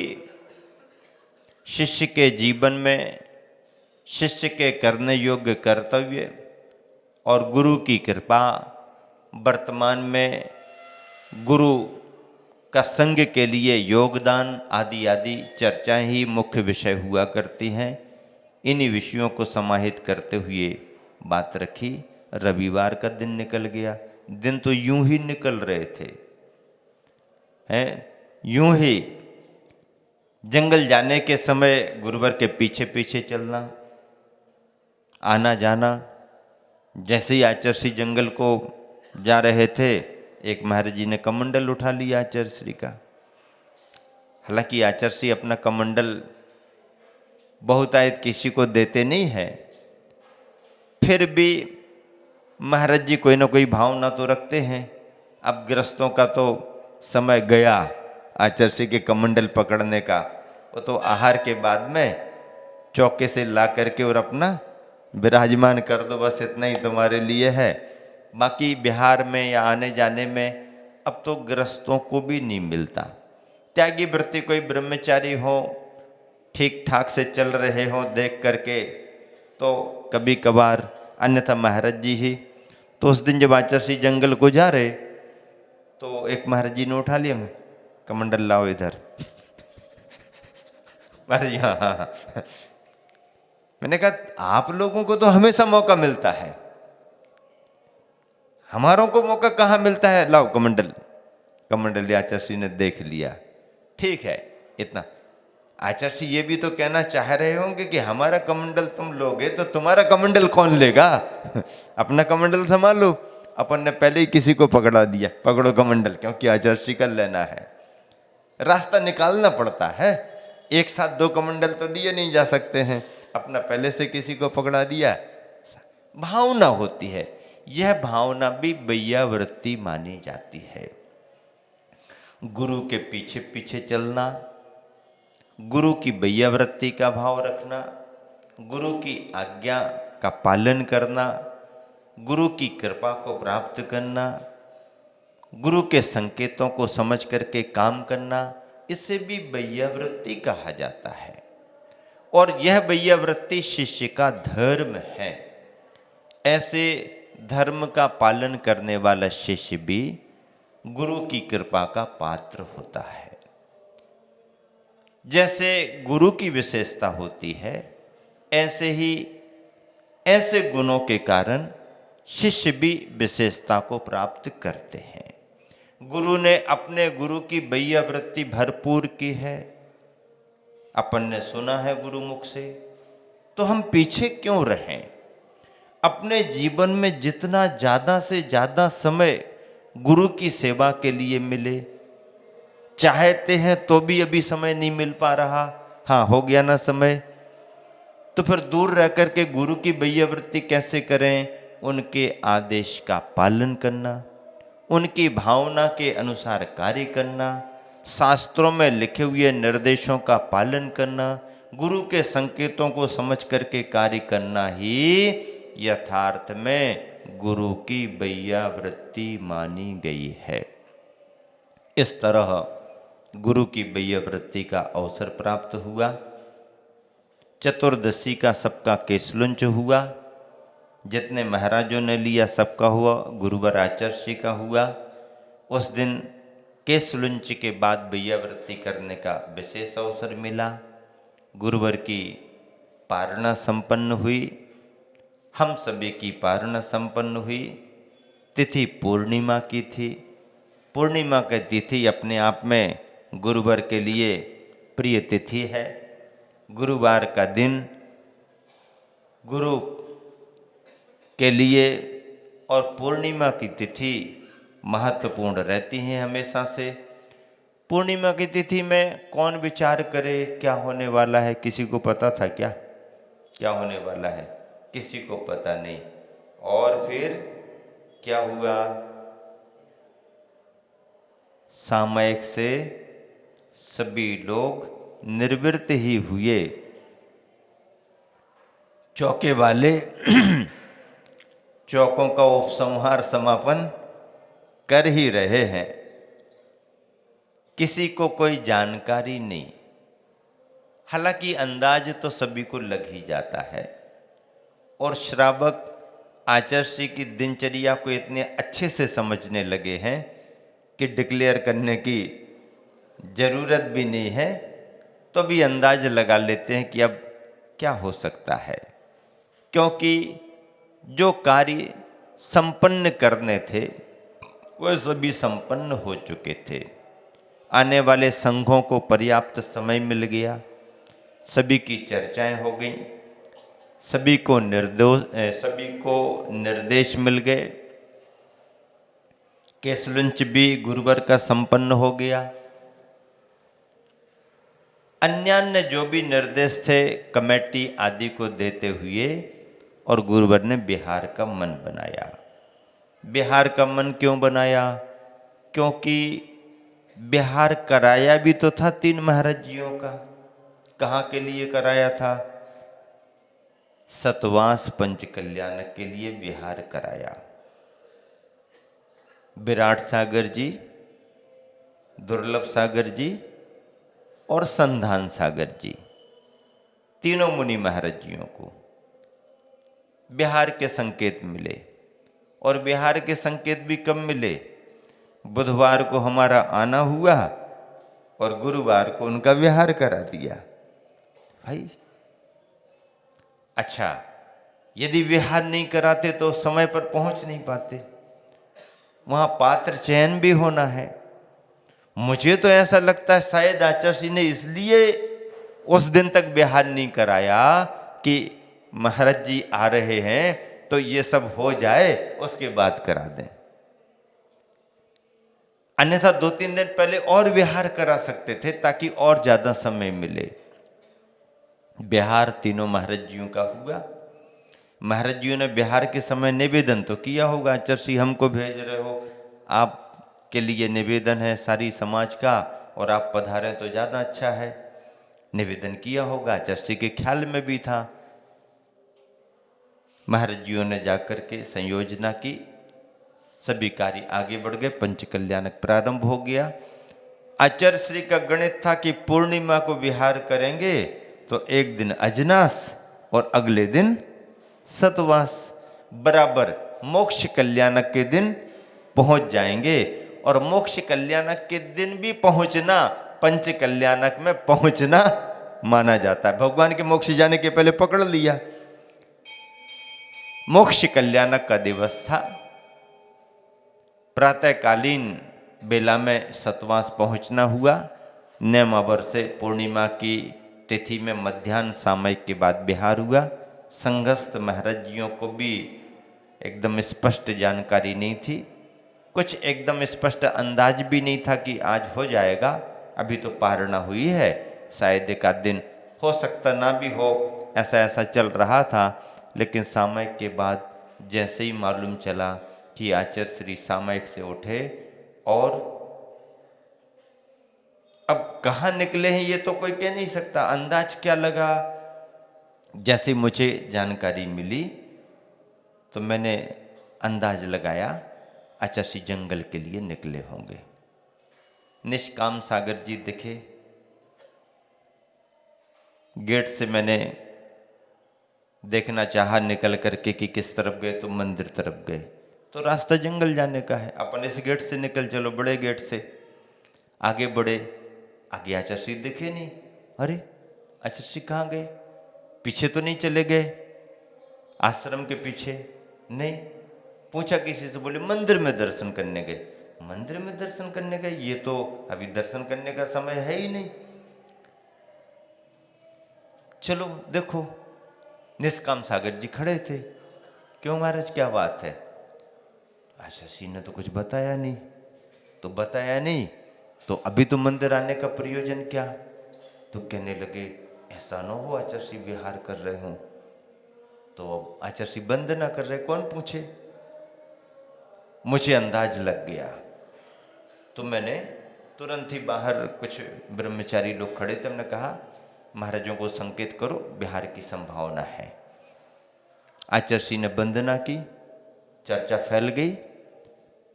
शिष्य के जीवन में शिष्य के करने योग्य कर्तव्य और गुरु की कृपा। वर्तमान में गुरु का संघ के लिए योगदान आदि आदि चर्चाएं ही मुख्य विषय हुआ करती हैं। इन्हीं विषयों को समाहित करते हुए बात रखी। रविवार का दिन निकल गया, दिन तो यूं ही निकल रहे थे, हैं यूं ही। जंगल जाने के समय गुरुवर के पीछे पीछे चलना, आना जाना। जैसे ही आचार्य जंगल को जा रहे थे, एक महाराज जी ने कमंडल उठा लिया आचार्य श्री का। हालांकि आचार्य अपना कमंडल बहुतायत किसी को देते नहीं है, फिर भी महाराज जी कोई ना कोई भावना तो रखते हैं। अब गृहस्थों का तो समय गया आचार्य के कमंडल पकड़ने का, वो तो आहार के बाद में चौके से ला करके और अपना विराजमान कर दो, बस इतना ही तुम्हारे लिए है। बाकी बिहार में या आने जाने में अब तो गृहस्थों को भी नहीं मिलता। त्यागी वृत्ति कोई ब्रह्मचारी हो, ठीक ठाक से चल रहे हो देख करके तो कभी कभार, अन्यथा महाराज जी ही। तो उस दिन जब आचार्य जंगल को जा रहे तो एक महाराज जी ने उठा लिया, कमंडल लाओ इधर। महाराज जी हाँ हाँ हाँ। मैंने कहा आप लोगों को तो हमेशा मौका मिलता है, हमारों को मौका कहाँ मिलता है, लाओ कमंडल। कमंडल आचार्य ने देख लिया, ठीक है इतना। आचार्य ये भी तो कहना चाह रहे होंगे कि हमारा कमंडल तुम लोगे तो तुम्हारा कमंडल कौन लेगा। अपना कमंडल संभालो। अपन ने पहले ही किसी को पकड़ा दिया, पकड़ो कमंडल, क्योंकि आचार्य का लेना है। रास्ता निकालना पड़ता है, एक साथ दो कमंडल तो दिए नहीं जा सकते हैं, अपना पहले से किसी को पकड़ा दिया। भावना होती है, यह भावना भी बैयावृत्ति मानी जाती है। गुरु के पीछे पीछे चलना, गुरु की बैयावृत्ति का भाव रखना, गुरु की आज्ञा का पालन करना, गुरु की कृपा को प्राप्त करना, गुरु के संकेतों को समझ करके काम करना, इसे भी बैयावृत्ति कहा जाता है। और यह बैयावृत्ति शिष्य का धर्म है। ऐसे धर्म का पालन करने वाला शिष्य भी गुरु की कृपा का पात्र होता है। जैसे गुरु की विशेषता होती है, ऐसे ही ऐसे गुणों के कारण शिष्य भी विशेषता को प्राप्त करते हैं। गुरु ने अपने गुरु की बैयावृत्ति भरपूर की है, अपन ने सुना है गुरु मुख से, तो हम पीछे क्यों रहें। अपने जीवन में जितना ज़्यादा से ज़्यादा समय गुरु की सेवा के लिए मिले, चाहते हैं तो भी अभी समय नहीं मिल पा रहा, हाँ हो गया ना समय, तो फिर दूर रह कर के गुरु की बैयावृत्ति कैसे करें। उनके आदेश का पालन करना, उनकी भावना के अनुसार कार्य करना, शास्त्रों में लिखे हुए निर्देशों का पालन करना, गुरु के संकेतों को समझ करके कार्य करना ही यथार्थ में गुरु की बैयावृत्ति मानी गई है। इस तरह गुरु की बैयावृत्ति का अवसर प्राप्त हुआ। चतुर्दशी का सबका केसलुंच हुआ, जितने महाराजों ने लिया सबका हुआ, गुरुवर आचर्षि का हुआ। उस दिन केसलुंच के बाद बियावृत्ति करने का विशेष अवसर मिला। गुरुवर की पारणा संपन्न हुई, हम सभी की पारणा संपन्न हुई। तिथि पूर्णिमा की थी। पूर्णिमा की तिथि अपने आप में गुरुवर के लिए प्रिय तिथि है। गुरुवार का दिन गुरु के लिए और पूर्णिमा की तिथि महत्वपूर्ण रहती है हमेशा से। पूर्णिमा की तिथि में कौन विचार करे क्या होने वाला है, किसी को पता था क्या क्या होने वाला है? किसी को पता नहीं। और फिर क्या हुआ? सामयिक से सभी लोग निर्वृत्त ही हुए। चौके वाले चौकों का उपसंहार समापन कर ही रहे हैं। किसी को कोई जानकारी नहीं। हालांकि अंदाज तो सभी को लग ही जाता है, और श्रावक आचर्षि की दिनचर्या को इतने अच्छे से समझने लगे हैं कि डिक्लेयर करने की जरूरत भी नहीं है, तो भी अंदाज लगा लेते हैं कि अब क्या हो सकता है। क्योंकि जो कार्य संपन्न करने थे वह सभी संपन्न हो चुके थे। आने वाले संघों को पर्याप्त समय मिल गया, सभी की चर्चाएं हो गई, सभी को निर्देश मिल गए। केसलुंच भी गुरुवर का संपन्न हो गया। अन्यान्य जो भी निर्देश थे कमेटी आदि को देते हुए, और गुरुवर ने बिहार का मन बनाया। बिहार का मन क्यों बनाया? क्योंकि बिहार कराया भी तो था 3 महाराज जियों का। कहाँ के लिए कराया था? सतवास पंच कल्याणक के लिए बिहार कराया। विराट सागर जी, दुर्लभ सागर जी और संधान सागर जी, तीनों मुनि महाराज जियों को बिहार के संकेत मिले। और बिहार के संकेत भी कब मिले? बुधवार को हमारा आना हुआ और गुरुवार को उनका विहार करा दिया। भाई अच्छा, यदि विहार नहीं कराते तो समय पर पहुंच नहीं पाते। वहां पात्र चयन भी होना है। मुझे तो ऐसा लगता है शायद आचार्य ने इसलिए उस दिन तक विहार नहीं कराया कि महाराज जी आ रहे हैं तो ये सब हो जाए, उसके बाद करा दें। अन्यथा 2-3 दिन पहले और विहार करा सकते थे ताकि और ज्यादा समय मिले। बिहार तीनों महाराज जियों का हुआ। महाराज जियों ने बिहार के समय निवेदन तो किया होगा, आचार्य हमको भेज रहे हो, आपके लिए निवेदन है सारी समाज का, और आप पधारें तो ज़्यादा अच्छा है। निवेदन किया होगा, आचार्य के ख्याल में भी था। महाराज जियों ने जाकर के संयोजना की, सभी कार्य आगे बढ़ गए, पंच कल्याणक प्रारंभ हो गया। आचार्य श्री का गणित था कि पूर्णिमा को विहार करेंगे तो एक दिन अजनास और अगले दिन सतवास, बराबर मोक्ष कल्याणक के दिन पहुंच जाएंगे। और मोक्ष कल्याणक के दिन भी पहुंचना पंच कल्याणक में पहुंचना माना जाता है। भगवान के मोक्ष जाने के पहले पकड़ लिया। मोक्ष कल्याणक का दिवस था। प्रातःकालीन बेला में सतवास पहुंचना हुआ। नेमावर से पूर्णिमा की तिथि में मध्याह्न सामयिक के बाद बिहार हुआ। संघस्थ महाराज जियों को भी एकदम स्पष्ट जानकारी नहीं थी, कुछ एकदम स्पष्ट अंदाज भी नहीं था कि आज हो जाएगा। अभी तो पारणा हुई है, शायद एक आध दिन हो सकता ना भी हो, ऐसा ऐसा चल रहा था। लेकिन सामयिक के बाद जैसे ही मालूम चला कि आचार्य श्री सामयिक से उठे, और अब कहाँ निकले हैं ये तो कोई कह नहीं सकता। अंदाज क्या लगा? जैसे मुझे जानकारी मिली तो मैंने अंदाज लगाया आचार्य जंगल के लिए निकले होंगे। निष्काम सागर जी दिखे। गेट से मैंने देखना चाहा निकल करके कि किस तरफ गए, तो मंदिर तरफ गए। तो रास्ता जंगल जाने का है, अपन इस गेट से निकल चलो, बड़े गेट से आगे बढ़े। आगे आचार्य दिखे नहीं। अरे आचार्य कहाँ गए? पीछे तो नहीं चले गए? आश्रम के पीछे नहीं। पूछा किसी से, बोले मंदिर में दर्शन करने गए। मंदिर में दर्शन करने गए? ये तो अभी दर्शन करने का समय है ही नहीं। चलो देखो, निष्काम सागर जी खड़े थे। क्यों महाराज, क्या बात है? आचार्य ने तो कुछ बताया नहीं। तो बताया नहीं तो अभी तो मंदिर आने का प्रयोजन क्या? तो कहने लगे, ऐसा ना हो आचार्य विहार कर रहे हो, तो अब आचार्य बंद ना कर रहे, कौन पूछे? मुझे अंदाज लग गया। तो मैंने तुरंत ही बाहर कुछ ब्रह्मचारी लोग खड़े थे, हमने कहा महाराजों को संकेत करो, बिहार की संभावना है। आचार्य ने वंदना की, चर्चा फैल गई।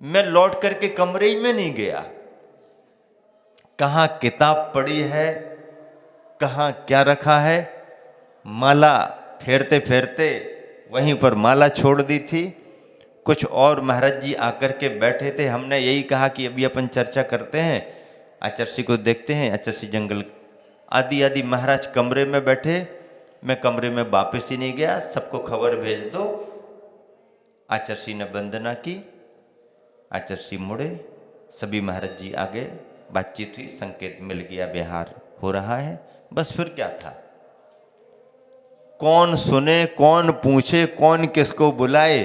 मैं लौट करके कमरे ही में नहीं गया। कहाँ किताब पड़ी है, कहाँ क्या रखा है, माला फेरते फेरते वहीं पर माला छोड़ दी थी। कुछ और महाराज जी आकर के बैठे थे। हमने यही कहा कि अभी अपन चर्चा करते हैं, आचार्य को देखते हैं। आचार्य जंगल आदि आदि महाराज कमरे में बैठे। मैं कमरे में वापस ही नहीं गया, सबको खबर भेज दो। आचार्य ने वंदना की, आचार्य मुड़े, सभी महाराज जी आगे, बातचीत हुई, संकेत मिल गया विहार हो रहा है। बस फिर क्या था? कौन सुने, कौन पूछे, कौन किसको बुलाए?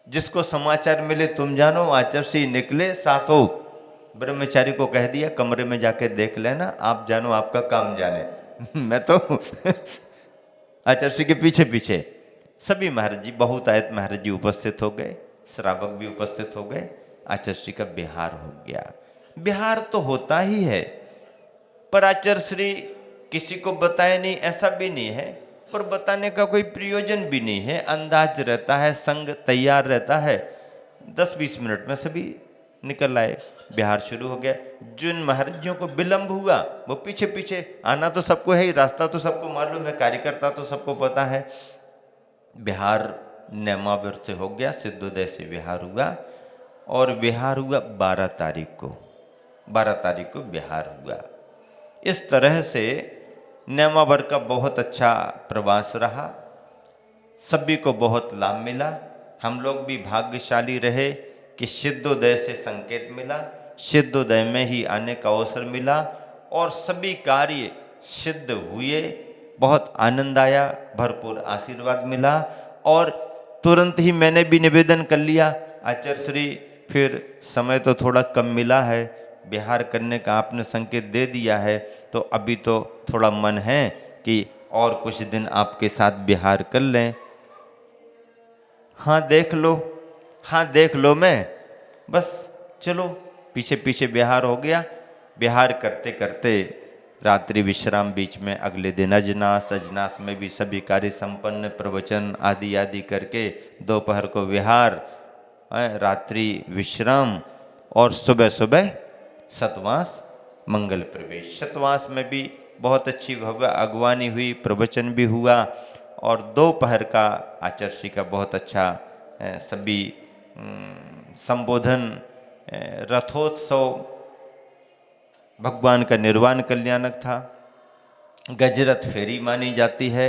जिसको समाचार मिले तुम जानो। आचार्य निकले, साथों ब्रह्मचारी को कह दिया कमरे में जाके देख लेना, आप जानो आपका काम जाने। मैं तो आचार्य के पीछे पीछे। सभी महाराज जी, बहुत आयत महाराज जी उपस्थित हो गए, श्रावक भी उपस्थित हो गए। आचार्य का बिहार हो गया। बिहार तो होता ही है, पर आचार्य किसी को बताए नहीं ऐसा भी नहीं है, पर बताने का कोई प्रयोजन भी नहीं है। अंदाज रहता है, संग तैयार रहता है। 10-20 मिनट में सभी निकल आए, बिहार शुरू हो गया। जिन महाराजियों को विलंब हुआ वो पीछे पीछे, आना तो सबको है ही, रास्ता तो सबको मालूम है, कार्यकर्ता तो सबको पता है। बिहार नेमावर से हो गया, सिद्धोदय से बिहार हुआ, और बिहार हुआ 12 तारीख को। 12 तारीख को बिहार हुआ। इस तरह से नेमावर का बहुत अच्छा प्रवास रहा, सभी को बहुत लाभ मिला। हम लोग भी भाग्यशाली रहे कि सिद्धोदय से संकेत मिला, सिद्धोदय में ही आने का अवसर मिला, और सभी कार्य सिद्ध हुए। बहुत आनंद आया, भरपूर आशीर्वाद मिला। और तुरंत ही मैंने भी निवेदन कर लिया, आचार्य फिर समय तो थोड़ा कम मिला है, बिहार करने का आपने संकेत दे दिया है, तो अभी तो थोड़ा मन है कि और कुछ दिन आपके साथ बिहार कर लें। हाँ देख लो, हाँ देख लो, मैं बस चलो। पीछे पीछे बिहार हो गया। बिहार करते करते रात्रि विश्राम बीच में, अगले दिन अजनास, अजनास में भी सभी कार्य संपन्न, प्रवचन आदि आदि करके दोपहर को विहार, रात्रि विश्राम, और सुबह सुबह सतवास मंगल प्रवेश। सतवास में भी बहुत अच्छी भव्य अगवानी हुई, प्रवचन भी हुआ, और दोपहर का आचार्य का बहुत अच्छा सभी संबोधन, रथोत्सव भगवान का निर्वाण कल्याणक था। गजरथ फेरी मानी जाती है।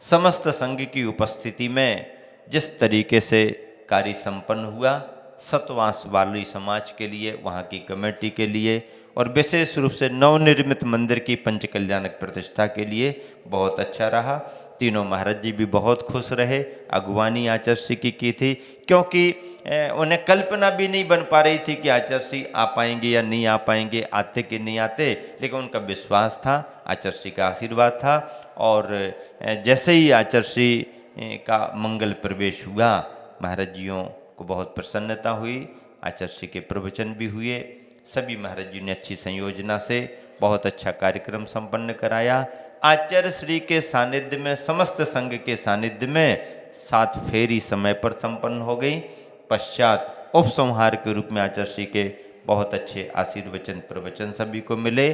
समस्त संघ की उपस्थिति में जिस तरीके से कार्य संपन्न हुआ, सतवास वाली समाज के लिए, वहाँ की कमेटी के लिए, और विशेष रूप से नवनिर्मित मंदिर की पंच कल्याणक प्रतिष्ठा के लिए बहुत अच्छा रहा। तीनों महाराज जी भी बहुत खुश रहे। अगवानी आचार्य की थी, क्योंकि उन्हें कल्पना भी नहीं बन पा रही थी कि आचार्य आ पाएंगे या नहीं आ पाएंगे, आते कि नहीं आते, लेकिन उनका विश्वास था, आचार्य का आशीर्वाद था। और जैसे ही आचार्य का मंगल प्रवेश हुआ, महाराज जियों को बहुत प्रसन्नता हुई। आचार्य के प्रवचन भी हुए। सभी महाराज जी ने अच्छी संयोजना से बहुत अच्छा कार्यक्रम संपन्न कराया। आचार्य श्री के सानिध्य में, समस्त संघ के सानिध्य में 7 फेरी समय पर संपन्न हो गई। पश्चात उपसंहार के रूप में आचार्य के बहुत अच्छे आशीर्वचन प्रवचन सभी को मिले।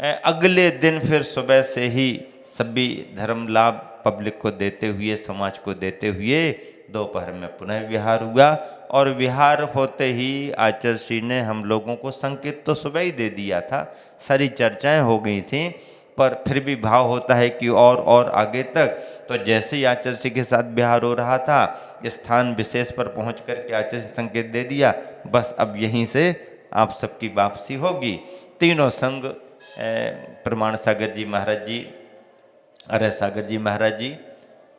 अगले दिन फिर सुबह से ही सभी धर्म लाभ पब्लिक को देते हुए, समाज को देते हुए दोपहर में पुनः विहार हुआ। और विहार होते ही आचार्य ने हम लोगों को संकेत तो सुबह ही दे दिया था, सारी चर्चाएं हो गई थी, पर फिर भी भाव होता है कि और आगे तक। तो जैसे ही आचार्य के साथ विहार हो रहा था, स्थान विशेष पर पहुंच कर के आचार्य संकेत दे दिया, बस अब यहीं से आप सबकी वापसी होगी। तीनों संघ प्रमाण सागर जी महाराज जी, अरय सागर जी महाराज जी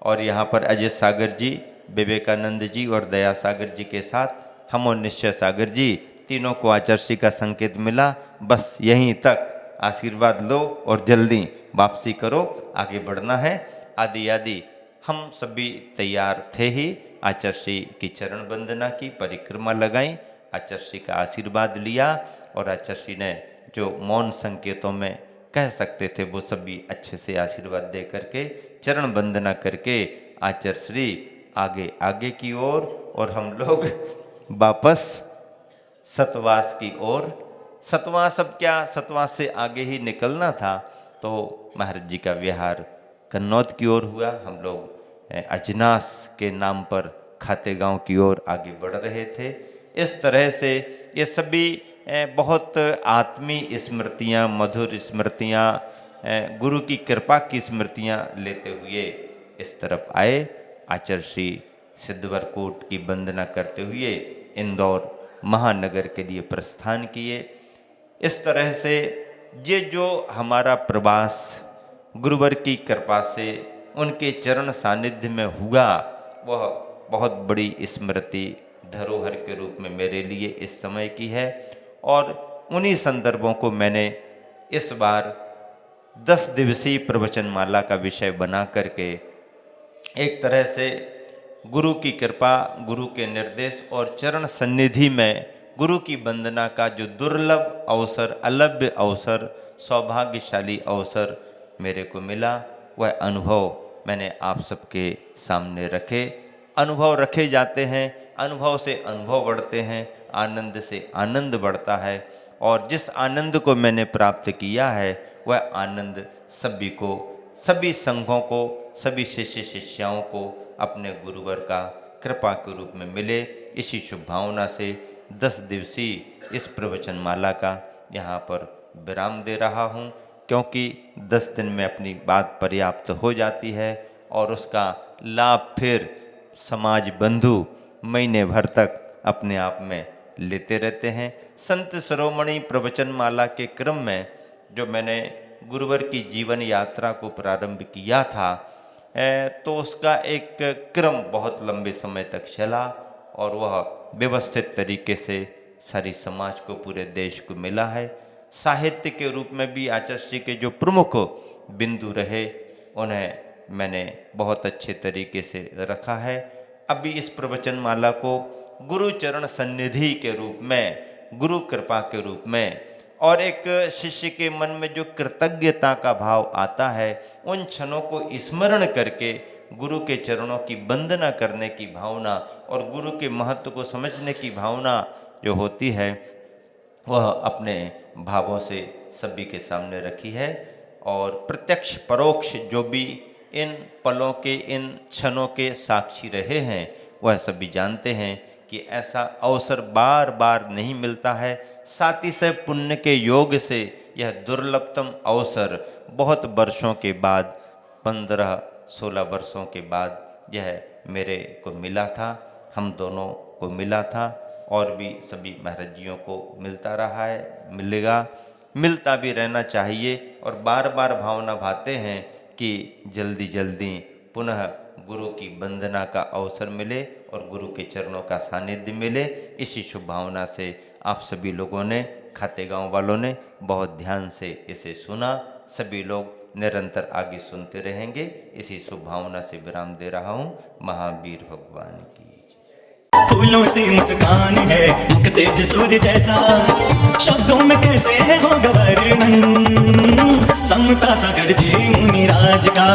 और यहाँ पर अजय सागर जी, विवेकानंद जी और दया सागर जी के साथ हम और निश्चय सागर जी, तीनों को आचार्य का संकेत मिला, बस यहीं तक आशीर्वाद लो और जल्दी वापसी करो, आगे बढ़ना है आदि आदि। हम सभी तैयार थे ही, आचार्य की चरण वंदना की, परिक्रमा लगाई, आचार्य का आशीर्वाद लिया और आचार्य ने जो मौन संकेतों में कह सकते थे वो सभी अच्छे से आशीर्वाद दे करके, चरण वंदना करके आचार्य श्री आगे आगे की ओर और हम लोग वापस सतवास की ओर। सतवास अब क्या, सतवास से आगे ही निकलना था, तो महाराज जी का विहार कन्नौज की ओर हुआ। हम लोग अजनास के नाम पर खातेगांव की ओर आगे बढ़ रहे थे। इस तरह से ये सभी बहुत आत्मीय स्मृतियाँ, मधुर स्मृतियाँ, गुरु की कृपा की स्मृतियाँ लेते हुए इस तरफ आए। आचार्य श्री सिद्धवरकोट की वंदना करते हुए इंदौर महानगर के लिए प्रस्थान किए। इस तरह से ये जो हमारा प्रवास गुरुवर की कृपा से उनके चरण सानिध्य में हुआ, वह बहुत बड़ी स्मृति धरोहर के रूप में मेरे लिए इस समय की है। और उन्हीं संदर्भों को मैंने इस बार 10 दिवसीय प्रवचनमाला का विषय बना करके एक तरह से गुरु की कृपा, गुरु के निर्देश और चरण सन्निधि में गुरु की वंदना का जो दुर्लभ अवसर, अलभ्य अवसर, सौभाग्यशाली अवसर मेरे को मिला, वह अनुभव मैंने आप सबके सामने रखे। अनुभव रखे जाते हैं, अनुभव से अनुभव बढ़ते हैं, आनंद से आनंद बढ़ता है। और जिस आनंद को मैंने प्राप्त किया है, वह आनंद सभी को, सभी संघों को, सभी शिष्य शिष्याओं को अपने गुरुवर का कृपा के रूप में मिले। इसी शुभ भावना से 10 दिवसीय इस प्रवचनमाला का यहाँ पर विराम दे रहा हूँ, क्योंकि 10 दिन में अपनी बात पर्याप्त हो जाती है और उसका लाभ फिर समाज बंधु महीने भर तक अपने आप में लेते रहते हैं। संत शिरोमणि प्रवचनमाला के क्रम में जो मैंने गुरुवर की जीवन यात्रा को प्रारंभ किया था, तो उसका एक क्रम बहुत लंबे समय तक चला और वह व्यवस्थित तरीके से सारी समाज को, पूरे देश को मिला है। साहित्य के रूप में भी आचार्य के जो प्रमुख बिंदु रहे, उन्हें मैंने बहुत अच्छे तरीके से रखा है। अभी इस प्रवचनमाला को गुरु चरण सन्निधि के रूप में, गुरु कृपा के रूप में, और एक शिष्य के मन में जो कृतज्ञता का भाव आता है, उन क्षणों को स्मरण करके गुरु के चरणों की वंदना करने की भावना और गुरु के महत्व को समझने की भावना जो होती है, वह अपने भावों से सभी के सामने रखी है। और प्रत्यक्ष परोक्ष जो भी इन पलों के, इन क्षणों के साक्षी रहे हैं, वह सभी जानते हैं कि ऐसा अवसर बार बार नहीं मिलता है। साथ ही से पुण्य के योग से यह दुर्लभतम अवसर बहुत वर्षों के बाद, 15-16 वर्षों के बाद यह मेरे को मिला था, हम दोनों को मिला था, और भी सभी महाराजियों को मिलता रहा है, मिलेगा, मिलता भी रहना चाहिए। और बार बार भावना भाते हैं कि जल्दी जल्दी पुनः गुरु की वंदना का अवसर मिले और गुरु के चरणों का सानिध्य मिले। इसी शुभ भावना से आप सभी लोगों ने, खातेगांव वालों ने बहुत ध्यान से इसे सुना। सभी लोग निरंतर आगे सुनते रहेंगे। इसी शुभ भावना से विराम दे रहा हूँ। महावीर भगवान की। फूलों से मुस्कान है, मुख तेज सूर्य जैसा, शब्दों में कैसे है होगा वर्णन, समता सागर जी मुनिराज का।